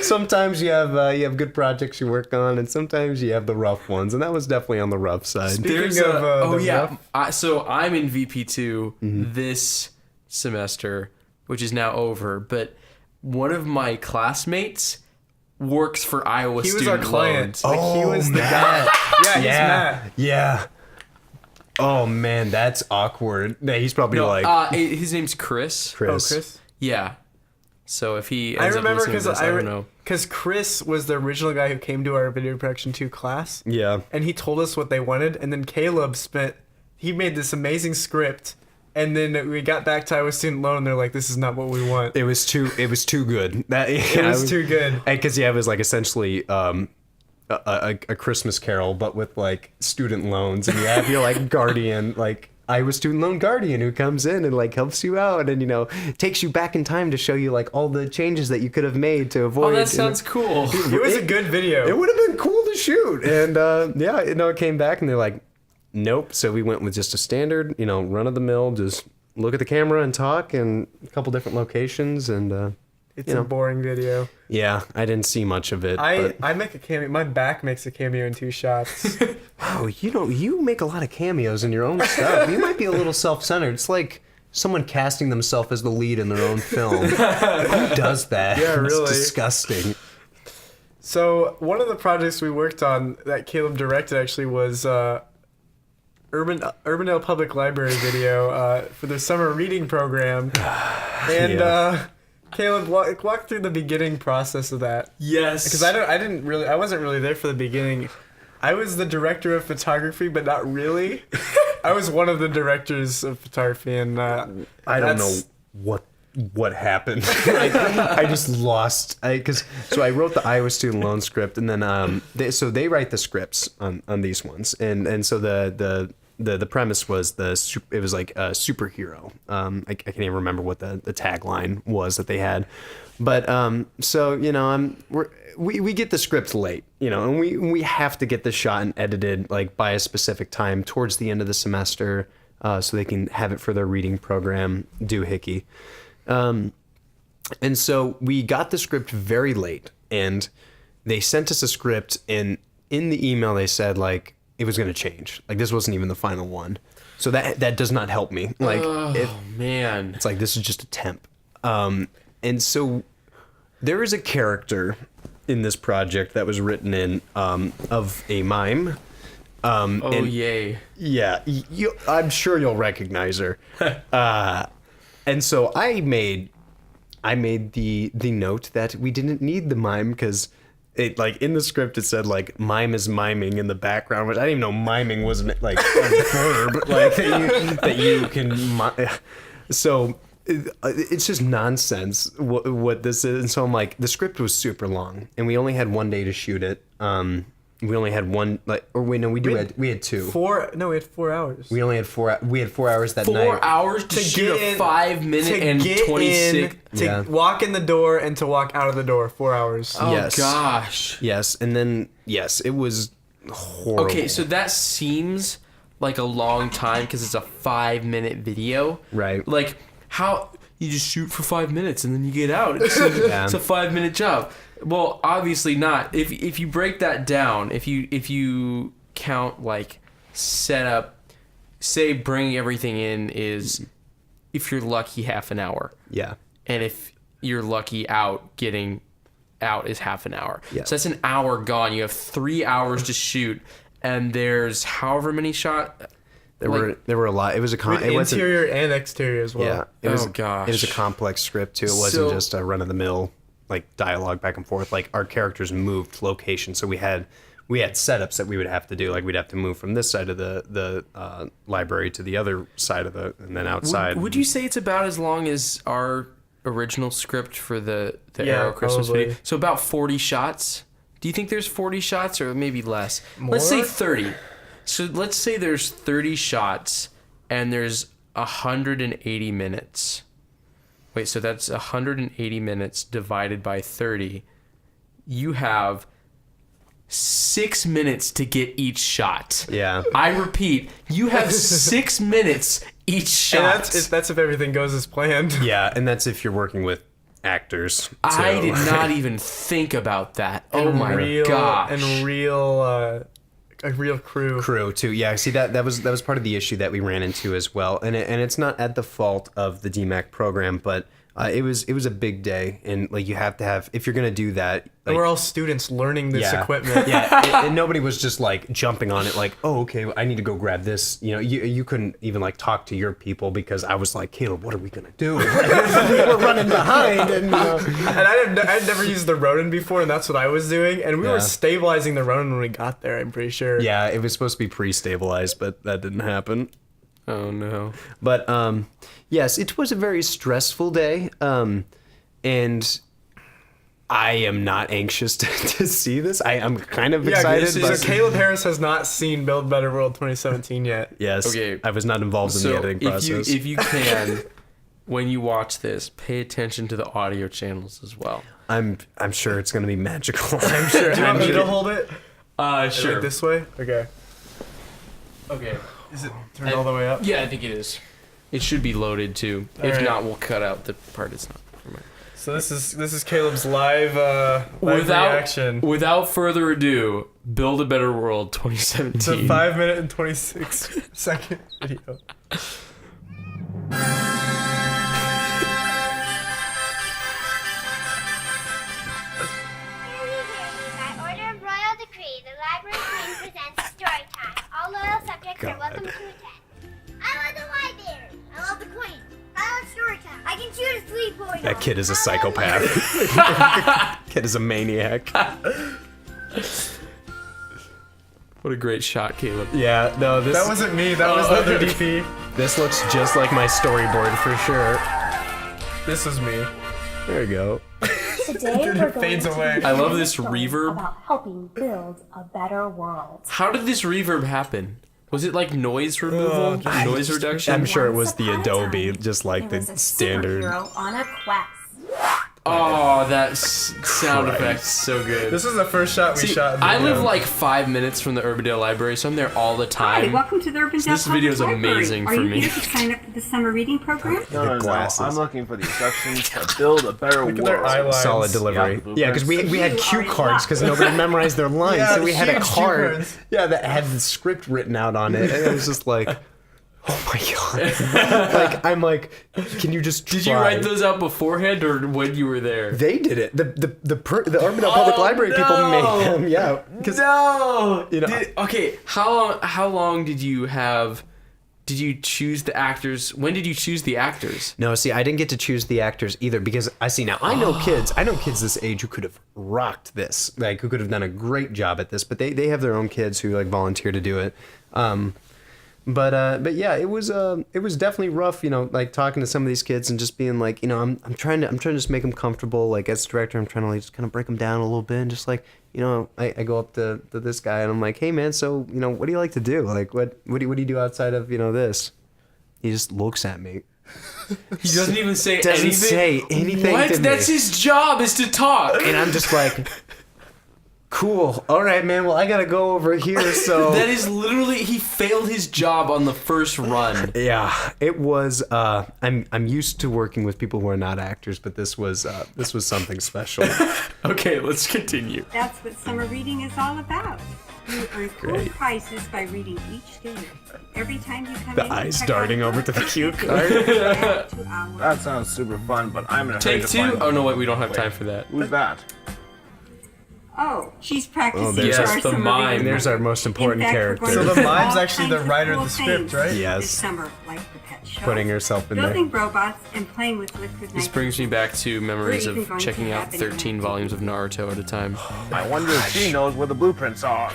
sometimes you have good projects you work on, and sometimes you have the rough ones, and that was definitely on the rough side. Speaking of, the rough- So I'm in VP2 this semester, which is now over. But one of my classmates works for Iowa He was Student our client. Loans. Like he was the guy. Yeah, he's Matt. Yeah. Oh man, that's awkward. Yeah, he's probably No, like his name's Chris. Chris. Oh, Chris. Yeah. So if he I ends remember up listening to this, I don't know. because Chris was the original guy who came to our video production 2 class, Yeah. and he told us what they wanted, and then Caleb he made this amazing script, and then we got back to Iowa Student Loan, and they're like, "This is not what we want." It was too good. It was too good. Because yeah, it was like essentially a Christmas Carol, but with like student loans, and you have your like guardian, like Iowa Student Loan guardian, who comes in and like helps you out, and takes you back in time to show you like all the changes that you could have made to avoid. Oh, that sounds cool. It was a good video. It would have been cool to shoot, and it came back, and they're like, nope. So we went with just a standard, run of the mill, just look at the camera and talk, and a couple different locations, and It's a boring video. yeah, I didn't see much of it. but- I make a cameo. My back makes a cameo in 2 shots. Oh, you make a lot of cameos in your own stuff. You might be a little self-centered. It's like someone casting themselves as the lead in their own film. Who does that? Yeah, really. It's disgusting. So one of the projects we worked on that Caleb directed actually was Urbandale Public Library video for the summer reading program, and Yeah. Caleb, walk through the beginning process of that. Yes. Because I wasn't really there for the beginning. I was the director of photography, but not really. I was one of the directors of photography, and I don't know what happened. I just lost. So I wrote the Iowa Student Loan script, and then they write the scripts on these ones, and so the premise was it was like a superhero. I can't even remember what the tagline was that they had, but so we get the script late, and we have to get the shot and edited like by a specific time towards the end of the semester, so they can have it for their reading program doohickey. And so we got the script very late, and they sent us a script, and in the email they said like it was going to change. Like this wasn't even the final one. So that does not help me. Like Man. it's like this is just a temp. And so there is a character in this project that was written in of a mime. Yay. Yeah, I'm sure you'll recognize her. And so I made the note that we didn't need the mime because it like in the script it said like mime is miming in the background, which I didn't even know miming wasn't like a verb like that you can. So it's just nonsense what this is. And so I'm like, the script was super long, and we only had one day to shoot it. we only had one, like, or wait, no, we had two. We had 4 hours. We only had 4 hours that night. 4 hours to shoot a 5 minute and 26. To walk in the door and to walk out of the door. 4 hours. Oh Yes. gosh. Yes, and then yes, it was horrible. Okay, so that seems like a long time because it's a 5 minute video. Right. Like how you just shoot for 5 minutes and then you get out. It's a 5 minute job. Well, obviously not. If you break that down, if you count like setup, say bringing everything in is, if you're lucky, half an hour. Yeah. And if you're lucky, getting out is half an hour. Yeah. So that's an hour gone. You have 3 hours to shoot, and there's however many shots. There were a lot. It was a Interior and exterior as well. Yeah. It was, gosh. It was a complex script too. It wasn't just a run of the mill like dialogue back and forth. Like our characters moved location, so we had setups that we would have to do. Like we'd have to move from this side of the library to the other side of and then outside. Would you say it's about as long as our original script for the Arrow Christmas probably. video? So about 40 shots? Do you think there's 40 shots or maybe less? Let's say 30. So let's say there's 30 shots and there's 180 minutes. Wait, so that's 180 minutes divided by 30. You have 6 minutes to get each shot. Yeah. I repeat, you have 6 minutes each shot. And that's if everything goes as planned. Yeah, and that's if you're working with actors. I did not even think about that. Oh my gosh. And a real crew too. Yeah, see that was part of the issue that we ran into as well, and it's not at the fault of the DMAC program, but it was a big day, and like you have to have, if you're gonna do that. Like, and we're all students learning this equipment. Yeah, and nobody was just like jumping on it like, oh, okay, I need to go grab this. You know, you couldn't even like talk to your people because I was like, Caleb, what are we gonna do? We're running behind, and I'd never used the Ronin before, and that's what I was doing, and we were stabilizing the Ronin when we got there. I'm pretty sure. Yeah, it was supposed to be pre-stabilized, but that didn't happen. Oh no. But yes, it was a very stressful day, and I am not anxious to see this. I'm kind of excited. So Caleb Harris has not seen Build Better World 2017 yet. Yes. Okay. I was not involved in the editing process. If you can, when you watch this, pay attention to the audio channels as well. I'm sure it's going to be magical. I'm sure. Do you want me to hold it? Sure. Like this way? Okay. Okay. Is it turned all the way up? Yeah, I think it is. It should be loaded too. If not, we'll cut out the part it's not. So this is Caleb's live reaction. Without further ado, Build a Better World 2017. It's a 5 minute and 26 second video. You're welcome to attend. I love the library. I love the queen. I love story time. I can shoot a 3-pointer. That kid is a psychopath. Kid is a maniac. What a great shot, Caleb. Yeah, no, That wasn't me. That was the other DP. This looks just like my storyboard for sure. This was me. There you go. Today we're going Fades to away. I love this reverb. about helping build a better world. How did this reverb happen? Was it like noise removal? Noise reduction? I'm sure it was the Once upon a Adobe, time, just like the there was a standard. superhero on a quest. Oh, that sound effect is so good. This was the first shot we See, shot. In the I live video. like 5 minutes from the Urbandale Library, so I'm there all the Hi, time. welcome to the Urbandale This video is Public Library. amazing Are for you me. here to sign up for the summer reading program? No, glasses. I'm looking for the instructions to build a better Look at their eye world. lines. Solid delivery. Yeah, Yeah, because we had cue cards because nobody memorized their lines, Yeah, so we had a huge cue card. cards. Yeah, that had the script written out on it, and it was just like, oh my god! Like I'm like, can you just? Did you try? write those out beforehand or when you were there? They did it. The Urbandale Public Library people made them. Yeah, because No. You know- Okay, how long did you have? Did you choose the actors? When did you choose the actors? No, see, I didn't get to choose the actors either because I know kids this age who could have rocked this, like who could have done a great job at this, but they have their own kids who like volunteer to do it. But yeah, it was definitely rough, like talking to some of these kids and just being like, I'm trying to just make them comfortable. Like as a director, I'm trying to like just kind of break them down a little bit and just like, I go up to this guy and I'm like, hey man, so what do you like to do? Like what do you do outside of this? He just looks at me. He doesn't even say Doesn't anything. say anything What? to me. That's his job, is to talk. And I'm just like, cool. All right, man. Well, I gotta go over here. So That is literally, he failed his job on the first run. yeah, it was. I'm used to working with people who are not actors, but this was something special. Okay, let's continue. That's what summer reading is all about. You earn cool Great. prizes by reading each day. Every time you come The in, eyes check darting out over to the cue book. card. Add to our- That sounds super fun, but I'm in a hurry Take to 2? find Oh no, wait, we don't have time for that. Who's that? Oh, she's practicing there's for Yes, our the summer mime. reading. There's our most important In fact, we're character. going So to the do mime's all actually the kinds of writer of cool the script, things right? Yes. This summer, like the pet show, Putting herself in there. building robots and playing with liquid This brings me back to memories We're even of going checking to out have an 13 event. volumes of Naruto at a time. I wonder if she knows where the blueprints are.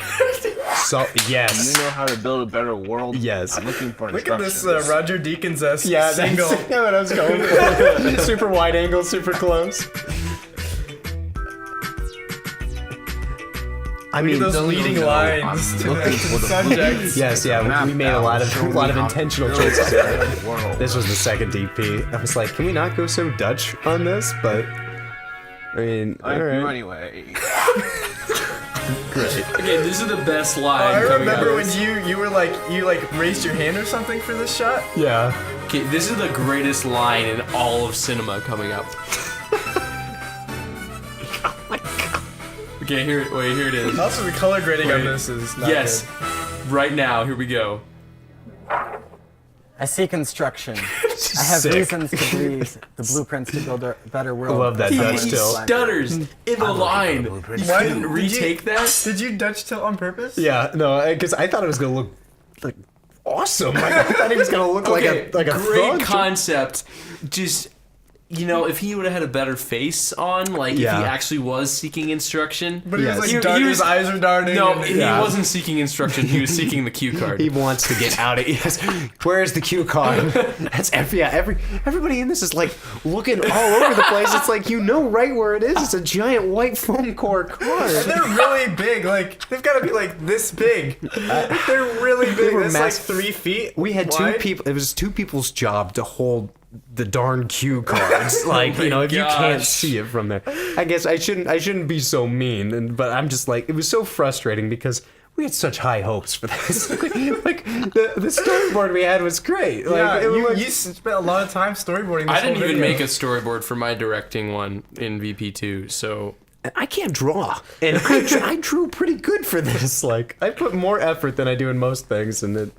So Do yes, you know how to build a better world? Yes. I'm looking for Look at instructions. this Roger Deakins yeah, single. that's what I was going for. Super wide angle, super close. I mean, Those leading lines to the subjects. yes, yeah, we made a lot of intentional choices there. This was the second DP. I was like, can we not go so Dutch on this? But I mean, all Thank you right. anyway. Okay, this is the best line I coming out remember of when this. you raised your hand or something for this shot. Yeah. Okay, this is the greatest line in all of cinema coming up. Okay, here it is. Also, the color grading on Wait. this is not Yes, good. right now, here we go. I see construction. I have Sick. reasons to believe the blueprints to build a better world. love that He Dutch he tilt. stutters in the line. You Why couldn't did you- retake that? Did you Dutch tilt on purpose? Yeah, no, because I thought it was gonna look like awesome. Like, I thought he was gonna look like a Great thug. concept. Just, if he would have had a better face on, like if he Yeah. actually was seeking instruction. But he Yes. was He- like darting, he his was- eyes are darting. No, and- he Yeah. wasn't seeking instruction. He was seeking the cue card. He wants to get out of yes. Where's the cue card? That's everybody in this is like looking all over the place. It's like right where it is. It's a giant white foam core card. They're really big. Like they've got to be like this big. They're really big. were That's like massive. 3 feet. We had wide. two people. It was two people's job to hold the darn cue cards. Like if you can't gosh. see it from there. I guess I shouldn't be so mean. But I'm just like, it was so frustrating because we had such high hopes for this. Like the storyboard we had was great. Like, Yeah, it you, looked- you spent a lot of time storyboarding. This I didn't whole even video. make a storyboard for my directing one in VP2, so I can't draw, and I drew pretty good for this. Like I put more effort than I do in most things, and it.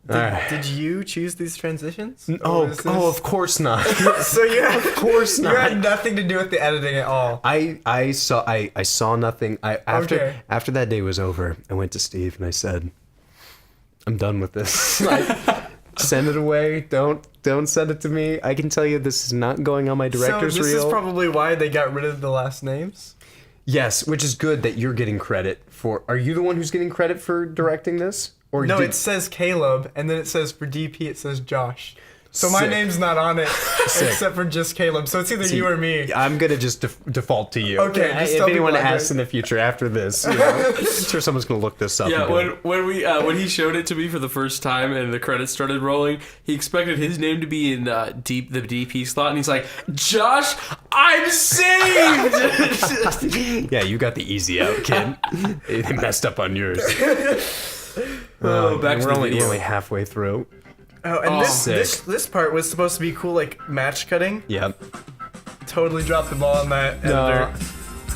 Did you choose these transitions? Or Oh, was this- of course not. So you had, Of course you had not. nothing to do with the editing at all. I saw nothing. After Okay. after that day was over, I went to Steve and I said, "I'm done with this. Like, send it away. Don't send it to me. I can tell you this is not going on my director's so this reel." is probably why they got rid of the last names. Yes, which is good that you're getting credit for. Are you the one who's getting credit for directing this? Or No, did- it says Caleb, and then it says for DP it says Josh. So my Sick. name's not on it, except for just Caleb. So it's either you or me. I'm gonna just default to you. Okay, just If tell anyone people I asks did. in the future after this, I'm sure someone's gonna look this up. yeah. and go, When he showed it to me for the first time and the credits started rolling, he expected his name to be in the DP slot, and he's like, "Josh, I'm saved." yeah, you got the easy out, kid. They messed up on yours. Oh, back to we're the only video. halfway through. Oh, and sick. this part was supposed to be cool, like match cutting. Yep. Totally dropped the ball on that No. editor.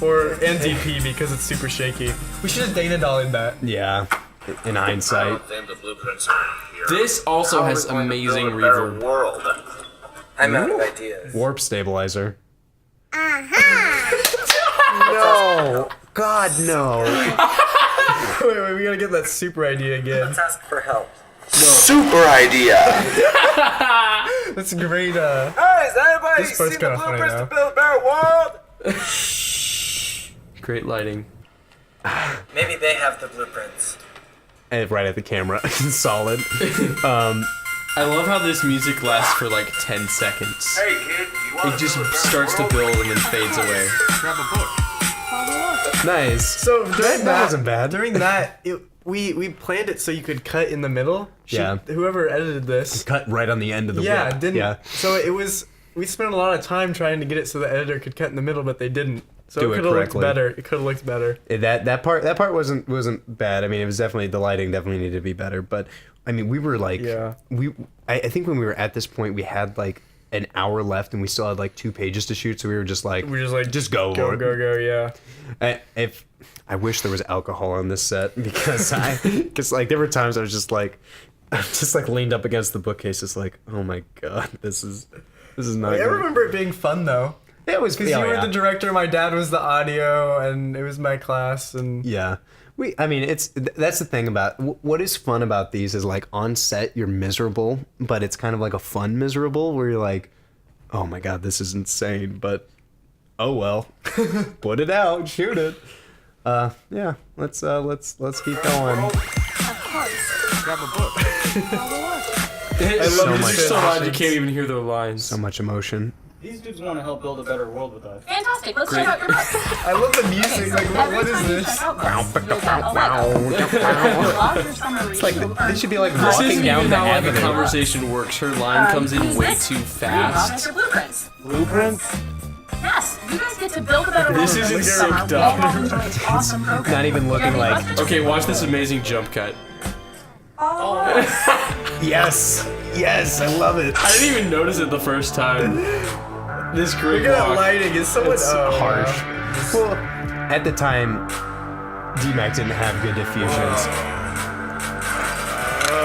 Or NDP because it's super shaky. We should have Dana dollied that. Yeah. In hindsight. think the blueprints are here. This also has amazing reverb. World. I'm out of ideas. Warp stabilizer. Uh-huh. No. God, no. Wait, we gotta get that super idea again. Let's ask for help. Super idea. That's a great, Hey, has anybody This part's seen the kinda funny blueprints now. to build a better world? Great lighting. Maybe they have the blueprints. right at the camera. Solid. I love how this music lasts for like 10 seconds. Hey kid, you want It just starts to build and then fades away. grab a book. Nice. So during That wasn't bad. During that, we planned it so you could cut in the middle. Yeah. Whoever edited this. Cut right on the end of the Yeah, whip. didn't. Yeah. So it was. We spent a lot of time trying to get it so the editor could cut in the middle, but they didn't. So Do it it could have looked correctly. better. It could have looked better. That part wasn't bad. I mean, it was definitely, the lighting definitely needed to be better. But I mean, we were like, Yeah. I think when we were at this point, we had like an hour left, and we still had like 2 pages to shoot. So we were just like, just go, Go, Lord. go, go, yeah. I wish there was alcohol on this set because like there were times I was just like leaned up against the bookcase, just like, oh my god, this is not. I good. remember it being fun though. It was Because you were the director, my dad was the audio, and it was my class, and Yeah. I mean, that's the thing about what is fun about these is like on set you're miserable, but it's kind of like a fun miserable where you're like, oh my god, this is insane, but oh well, put it out, shoot it. Yeah, let's keep going. Grab a book. I so love much this so loud you passion. can't even hear their lines. So much emotion. These dudes want to help build a better world with us. Fantastic. Let's check out your book. I love the music. Like, what is this? It's like they should be like This walking isn't down even the how like a avenue. conversation works. Her line comes in way too fast. Blueprints. Blueprints? Yes, you guys get to build a better world. This isn't synced up. Awesome program. Not even looking like. Okay, watch this amazing jump cut. Yes, I love it. I didn't even notice it the first time. This great Look at that walk. lighting. It's so much Harsh. Well, at the time, DMAC didn't have good diffusions.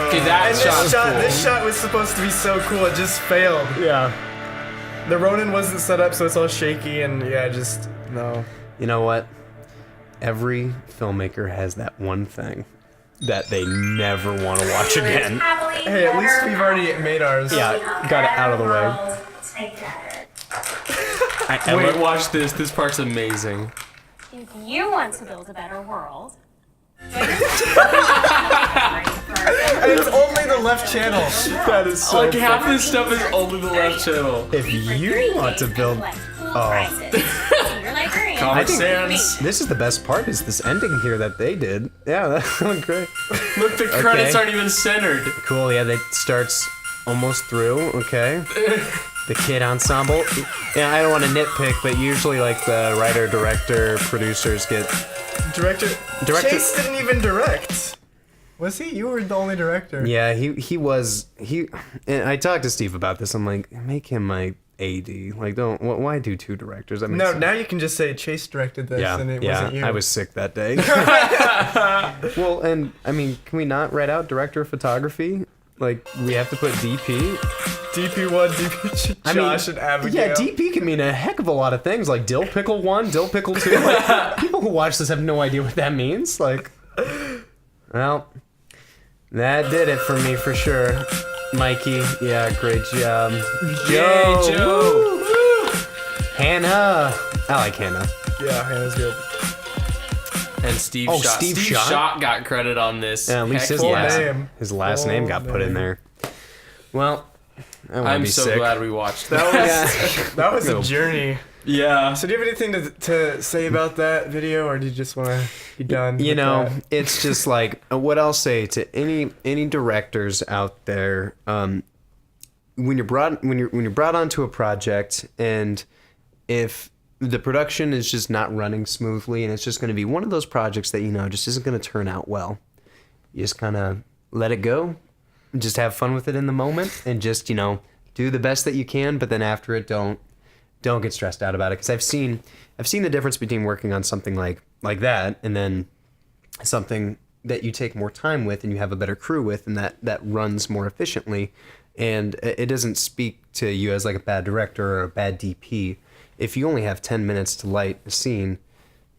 Okay, that And shot's cool. this shot was supposed to be so cool. It just failed. Yeah. The Ronin wasn't set up, so it's all shaky, and yeah, just no. You know what? Every filmmaker has that one thing that they never want to watch again. Hey, at least we've already made ours. Yeah, got it out of the way. Wait, watch this. This part's amazing. If you want to build a better world, And it's only the left channel. That is so Like half this stuff is only the left channel. If you want to build, Comic Sans. this is the best part. Is this ending here that they did? Yeah, that looked great. Look, the credits Okay. aren't even centered. Cool. Yeah, that starts almost through. Okay. The kid ensemble. Yeah, I don't want to nitpick, but usually like the writer, director, producers get. Director. Director- Chase didn't even direct. Was he? You were the only director. Yeah, he was. And I talked to Steve about this. I'm like, make him my AD. Like, why do 2 directors? That makes No, sense. now you can just say Chase directed this, Yeah, and it wasn't you. I was sick that day. Well, and I mean, can we not write out director of photography? Like, we have to put DP. DP1, DP Josh, and Abigail. Yeah, DP can mean a heck of a lot of things. Like Dill Pickle 1, Dill Pickle 2. Like, people who watch this have no idea what that means. Like, well, that did it for me for sure. Mikey, yeah, great job. Yay, Joe. Woo! Hannah. I like Hannah. Yeah, Hannah's good. And Steve Oh, Schott. Steve Steve Schott? Schott got credit on this. Yeah, at least Heck his yeah. last, name. his last name got put in there. Well, I wanna I'm be so sick. glad we watched That that. was that was a journey. Yeah. So do you have anything to say about that video, or do you just want to be done? You with know, that? it's just like what I'll say to any directors out there. When you're brought onto a project, and if the production is just not running smoothly, and it's just going to be one of those projects that just isn't going to turn out well, you just kind of let it go, and just have fun with it in the moment, and just do the best that you can. But then after it, don't get stressed out about it, because I've seen the difference between working on something like that and then something that you take more time with and you have a better crew with, and that runs more efficiently. And it doesn't speak to you as like a bad director or a bad DP. If you only have 10 minutes to light a scene,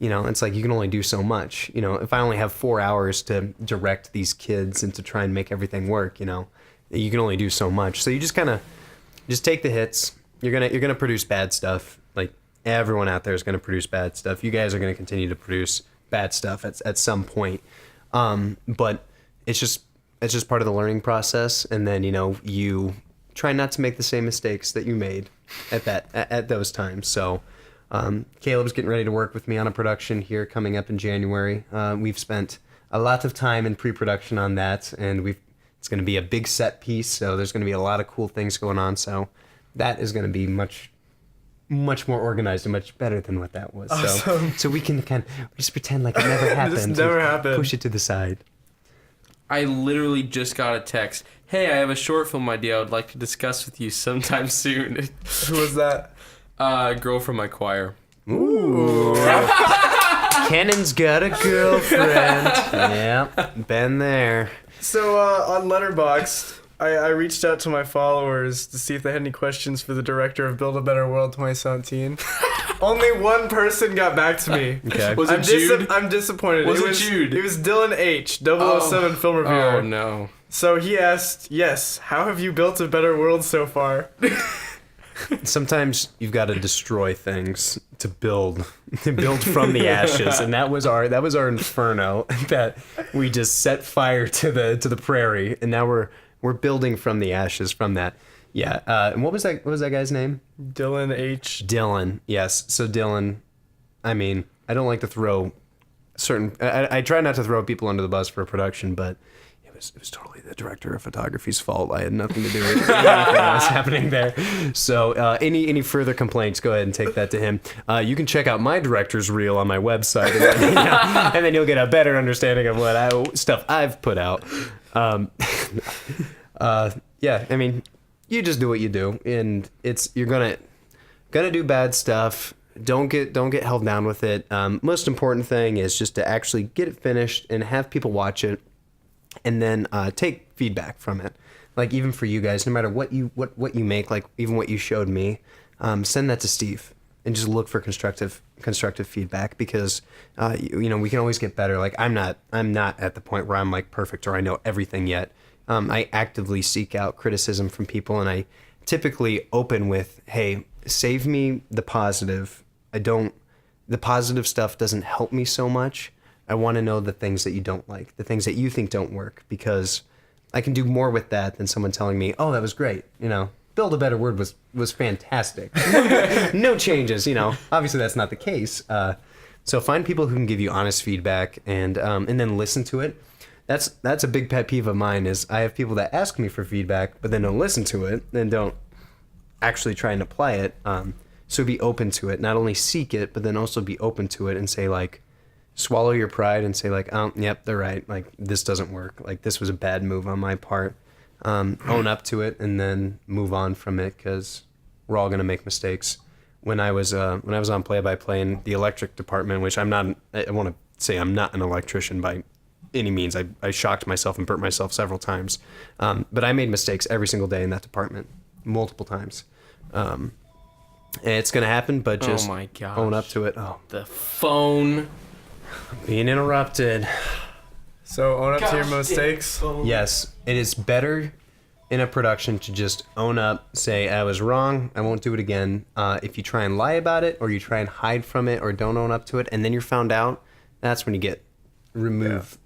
it's like you can only do so much. If I only have 4 hours to direct these kids and to try and make everything work, you can only do so much. So you just kind of take the hits. You're gonna produce bad stuff. Like everyone out there is gonna produce bad stuff. You guys are gonna continue to produce bad stuff at some point. But it's just part of the learning process, and then you try not to make the same mistakes that you made at those times. So Caleb's getting ready to work with me on a production here coming up in January. We've spent a lot of time in pre-production on that, and it's going to be a big set piece, so there's going to be a lot of cool things going on. So that is going to be much more organized and much better than what that was. Awesome. So we can kind of just pretend like it never happened. This never happened. Push it to the side. I literally just got a text. Hey, I have a short film idea I would like to discuss with you sometime soon. Who was that? Girl from my choir. Ooh. Kennon's got a girlfriend. Yeah, been there. So on Letterboxd, I reached out to my followers to see if they had any questions for the director of Build a Better World 2017. Only one person got back to me. Okay. Was it Jude? I'm disappointed. Was it Jude? It was Dylan H, 007 film reviewer. Oh, no. So he asked, yes, how have you built a better world so far? Sometimes you've got to destroy things to build from the ashes, and that was our inferno that we just set fire to the prairie, and now we're building from the ashes from that. Yeah. And what was that guy's name? Dylan H. Dylan. Yes. So Dylan, I mean, I don't like to throw I try not to throw people under the bus for a production, but it was totally the director of photography's fault. I had nothing to do with anything that was happening there. So any further complaints, go ahead and take that to him. You can check out my director's reel on my website, and then you'll get a better understanding of what stuff I've put out. Yeah, I mean, you just do what you do, and you're gonna do bad stuff. Don't get held down with it. Most important thing is just to actually get it finished and have people watch it. And then take feedback from it. Like, even for you guys, no matter what you make, like even what you showed me, send that to Steve and just look for constructive feedback, because we can always get better. Like, I'm not at the point where I'm like perfect or I know everything yet. I actively seek out criticism from people, and I typically open with, hey, save me the positive. The positive stuff doesn't help me so much. I want to know the things that you don't like, the things that you think don't work, because I can do more with that than someone telling me, oh, that was great. Build a Better Word was fantastic. No changes, Obviously, that's not the case. So find people who can give you honest feedback and then listen to it. That's a big pet peeve of mine, is I have people that ask me for feedback, but then don't listen to it and don't actually try and apply it. So be open to it. Not only seek it, but then also be open to it and say, like, swallow your pride and say, like, oh, yep, they're right. Like, this doesn't work. Like, this was a bad move on my part. Own up to it and then move on from it, because we're all gonna make mistakes. When I was on play-by-play in the electric department, which I want to say I'm not an electrician by any means. I shocked myself and burnt myself several times. But I made mistakes every single day in that department, multiple times. And it's gonna happen, but just own up to it. Oh, the phone. Being interrupted. So own up to your mistakes? Yes. It is better in a production to just own up, say, I was wrong, I won't do it again. If you try and lie about it, or you try and hide from it, or don't own up to it, and then you're found out, that's when you get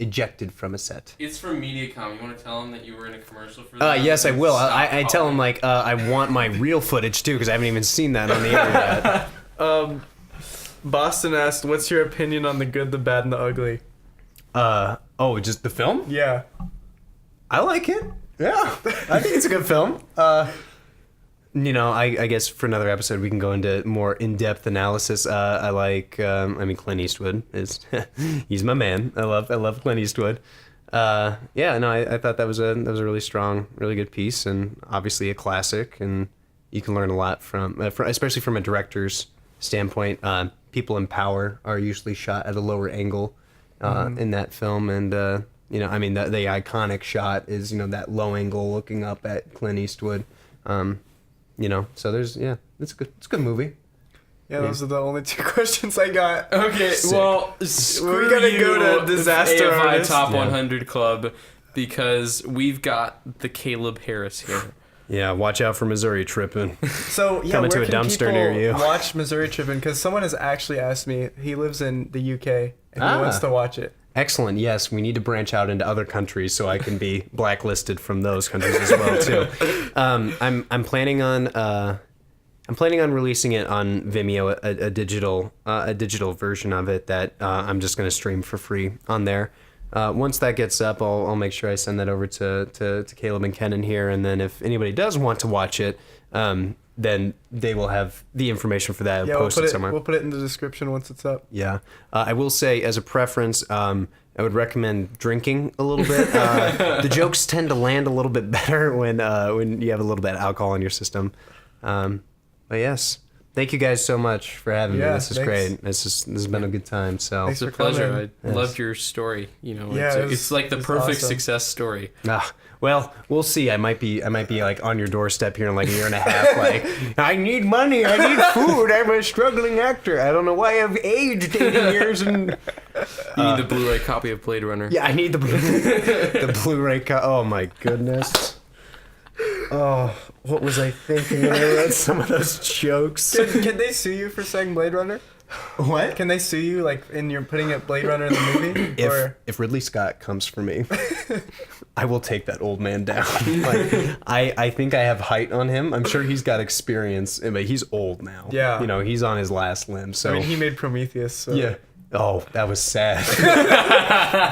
ejected from a set. It's from MediaCom. You want to tell them that you were in a commercial for that? Yes, I will. I tell them, like, I want my real footage, too, because I haven't even seen that on the internet. Boston asked, what's your opinion on The Good, the Bad, and the Ugly? Just the film? Yeah. I like it. Yeah. I think it's a good film. I guess for another episode we can go into more in-depth analysis. I like, Clint Eastwood is, he's my man. I love Clint Eastwood. I thought that was a really strong, really good piece, and obviously a classic, and you can learn a lot from especially from a director's standpoint. People in power are usually shot at a lower angle in that film, and the iconic shot is that low angle looking up at Clint Eastwood. So there's it's a good movie. Yeah, those are the only two questions I got. Okay, Sick. well, screw we gotta you, go to Disaster AFI Artist. Top 100 Club, because we've got the Caleb Harris here. Yeah, watch out for Missouri Trippin. So yeah, Coming to where a can dumpster people near you. watch Missouri Trippin? Because someone has actually asked me. He lives in the UK and he wants to watch it. Excellent. Yes, we need to branch out into other countries so I can be blacklisted from those countries as well too. I'm planning on releasing it on Vimeo, a digital version of it that I'm just going to stream for free on there. Once that gets up, I'll make sure I send that over to Caleb and Kennon here, and then if anybody does want to watch it, then they will have the information for that posted somewhere. We'll put it in the description once it's up. Yeah. I will say, as a preference, I would recommend drinking a little bit. The jokes tend to land a little bit better when you have a little bit of alcohol in your system. But yes, thank you guys so much for having me. This is great. This has been a good time. So It's a pleasure. I loved your story. It's like the perfect success story. Well, we'll see. I might be like on your doorstep here in like a year and a half. Like, I need money. I need food. I'm a struggling actor. I don't know why I've aged 80 years. And you need the Blu-ray copy of Blade Runner. Yeah, I need the Blu-ray copy. Oh my goodness. Oh, what was I thinking when I read some of those jokes? Can they sue you for saying Blade Runner? What? Can they sue you like in you're putting up Blade Runner in the movie? If Ridley Scott comes for me, I will take that old man down. Like, I think I have height on him. I'm sure he's got experience, but he's old now. Yeah. He's on his last limb. So I mean, he made Prometheus. So. Yeah. Oh, that was sad.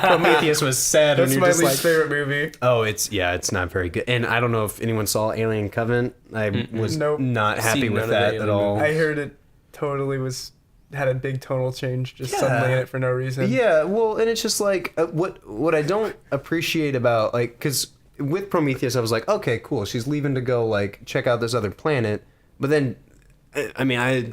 Prometheus was sad. That's when my you're just least favorite movie. Oh, it's not very good. And I don't know if anyone saw Alien Covenant. I was not happy with that at all. I heard it totally had a big tonal change just suddenly in it for no reason. Yeah, well, and it's just like what I don't appreciate about because with Prometheus I was like, okay, cool, she's leaving to go like check out this other planet, but then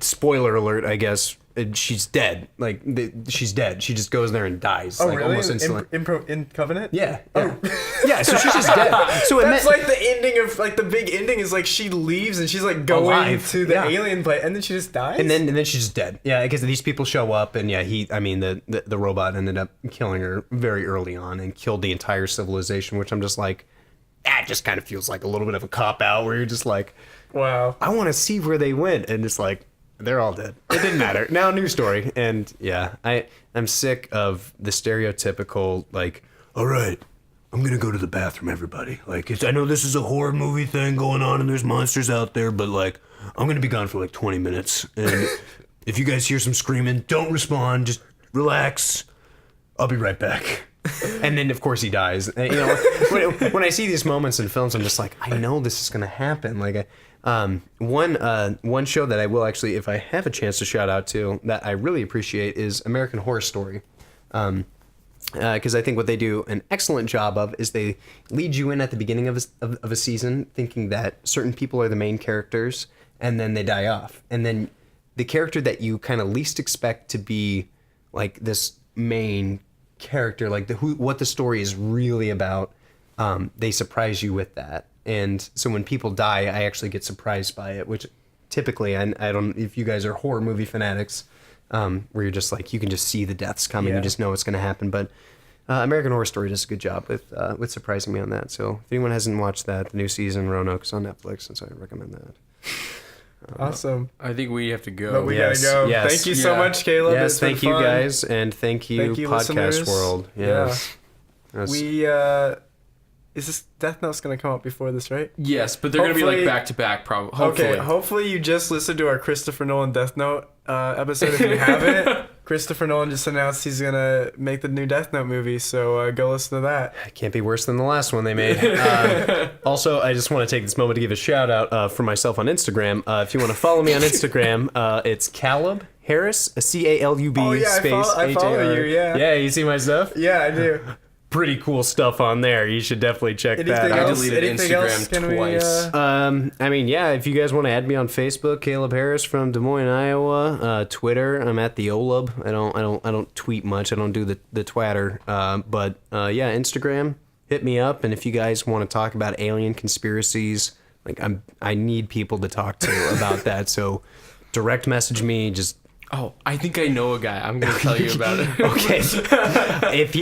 spoiler alert, I guess. She's dead. Like she's dead. She just goes there and dies. Oh, like, really? Almost instantly. In Covenant? Yeah. Oh. Yeah. So she's just dead. So that's like the ending of like the big ending is like she leaves and she's like going to the alien planet and then she just dies. And then she's just dead. Yeah, because these people show up and the robot ended up killing her very early on and killed the entire civilization. Which I'm just like, that just kind of feels like a little bit of a cop out where you're just like, wow, I want to see where they went, and it's like. They're all dead. It didn't matter. Now, new story. And yeah, I'm sick of the stereotypical, like, all right, I'm going to go to the bathroom, everybody. Like, I know this is a horror movie thing going on and there's monsters out there, but like, I'm going to be gone for like 20 minutes. And if you guys hear some screaming, don't respond. Just relax. I'll be right back. And then, of course, he dies. And, when I see these moments in films, I'm just like, I know this is going to happen. Like, one show that I will actually, if I have a chance to shout out to, that I really appreciate is American Horror Story. Because I think what they do an excellent job of is they lead you in at the beginning of a season thinking that certain people are the main characters, and then they die off. And then the character that you kind of least expect to be like this main character, like what the story is really about, they surprise you with that. And so when people die, I actually get surprised by it, which typically, I don't, if you guys are horror movie fanatics, where you're just like, you can just see the deaths coming, you just know what's going to happen. But American Horror Story does a good job with surprising me on that. So if anyone hasn't watched that, the new season, Roanoke's on Netflix, and so I recommend that. Awesome. I think we have to go. But we gotta go. Yes. Thank you so much, Caleb. Yes, it's been thank you fun. guys, and thank you Podcast listeners. World. Yes. We is this Death Note's gonna come out before this, right? Yes, but they're gonna be like back to back, probably. Hopefully. Okay, hopefully you just listened to our Christopher Nolan Death Note episode. If you haven't, Christopher Nolan just announced he's gonna make the new Death Note movie, so go listen to that. It can't be worse than the last one they made. Also, I just want to take this moment to give a shout out for myself on Instagram. If you want to follow me on Instagram, it's Caleb Harris, CALUB space I follow you. Yeah. Yeah, you see my stuff? Yeah, I do. Pretty cool stuff on there. You should definitely check that out. I deleted Instagram twice. I mean, yeah, if you guys want to add me on Facebook, Caleb Harris from Des Moines, Iowa. Twitter, I'm at the Olub. I don't tweet much. I don't do the twatter. But yeah, Instagram, hit me up. And if you guys want to talk about alien conspiracies, like I need people to talk to about that. So direct message me. Just Oh, I think I know a guy. I'm gonna tell you about it. Okay. if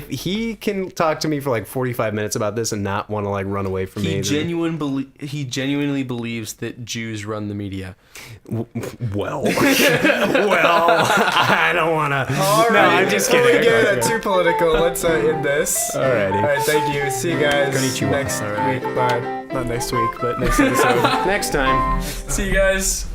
he can talk to me for like 45 minutes about this and not want to like run away from me, He genuinely believes that Jews run the media. well, I don't want to. All right, I'm just before kidding. we get too political, let's end this. Alrighty. All right, thank you. See you guys Konnichiwa. next week. Bye. Not next week, but next episode. Next time. See you guys.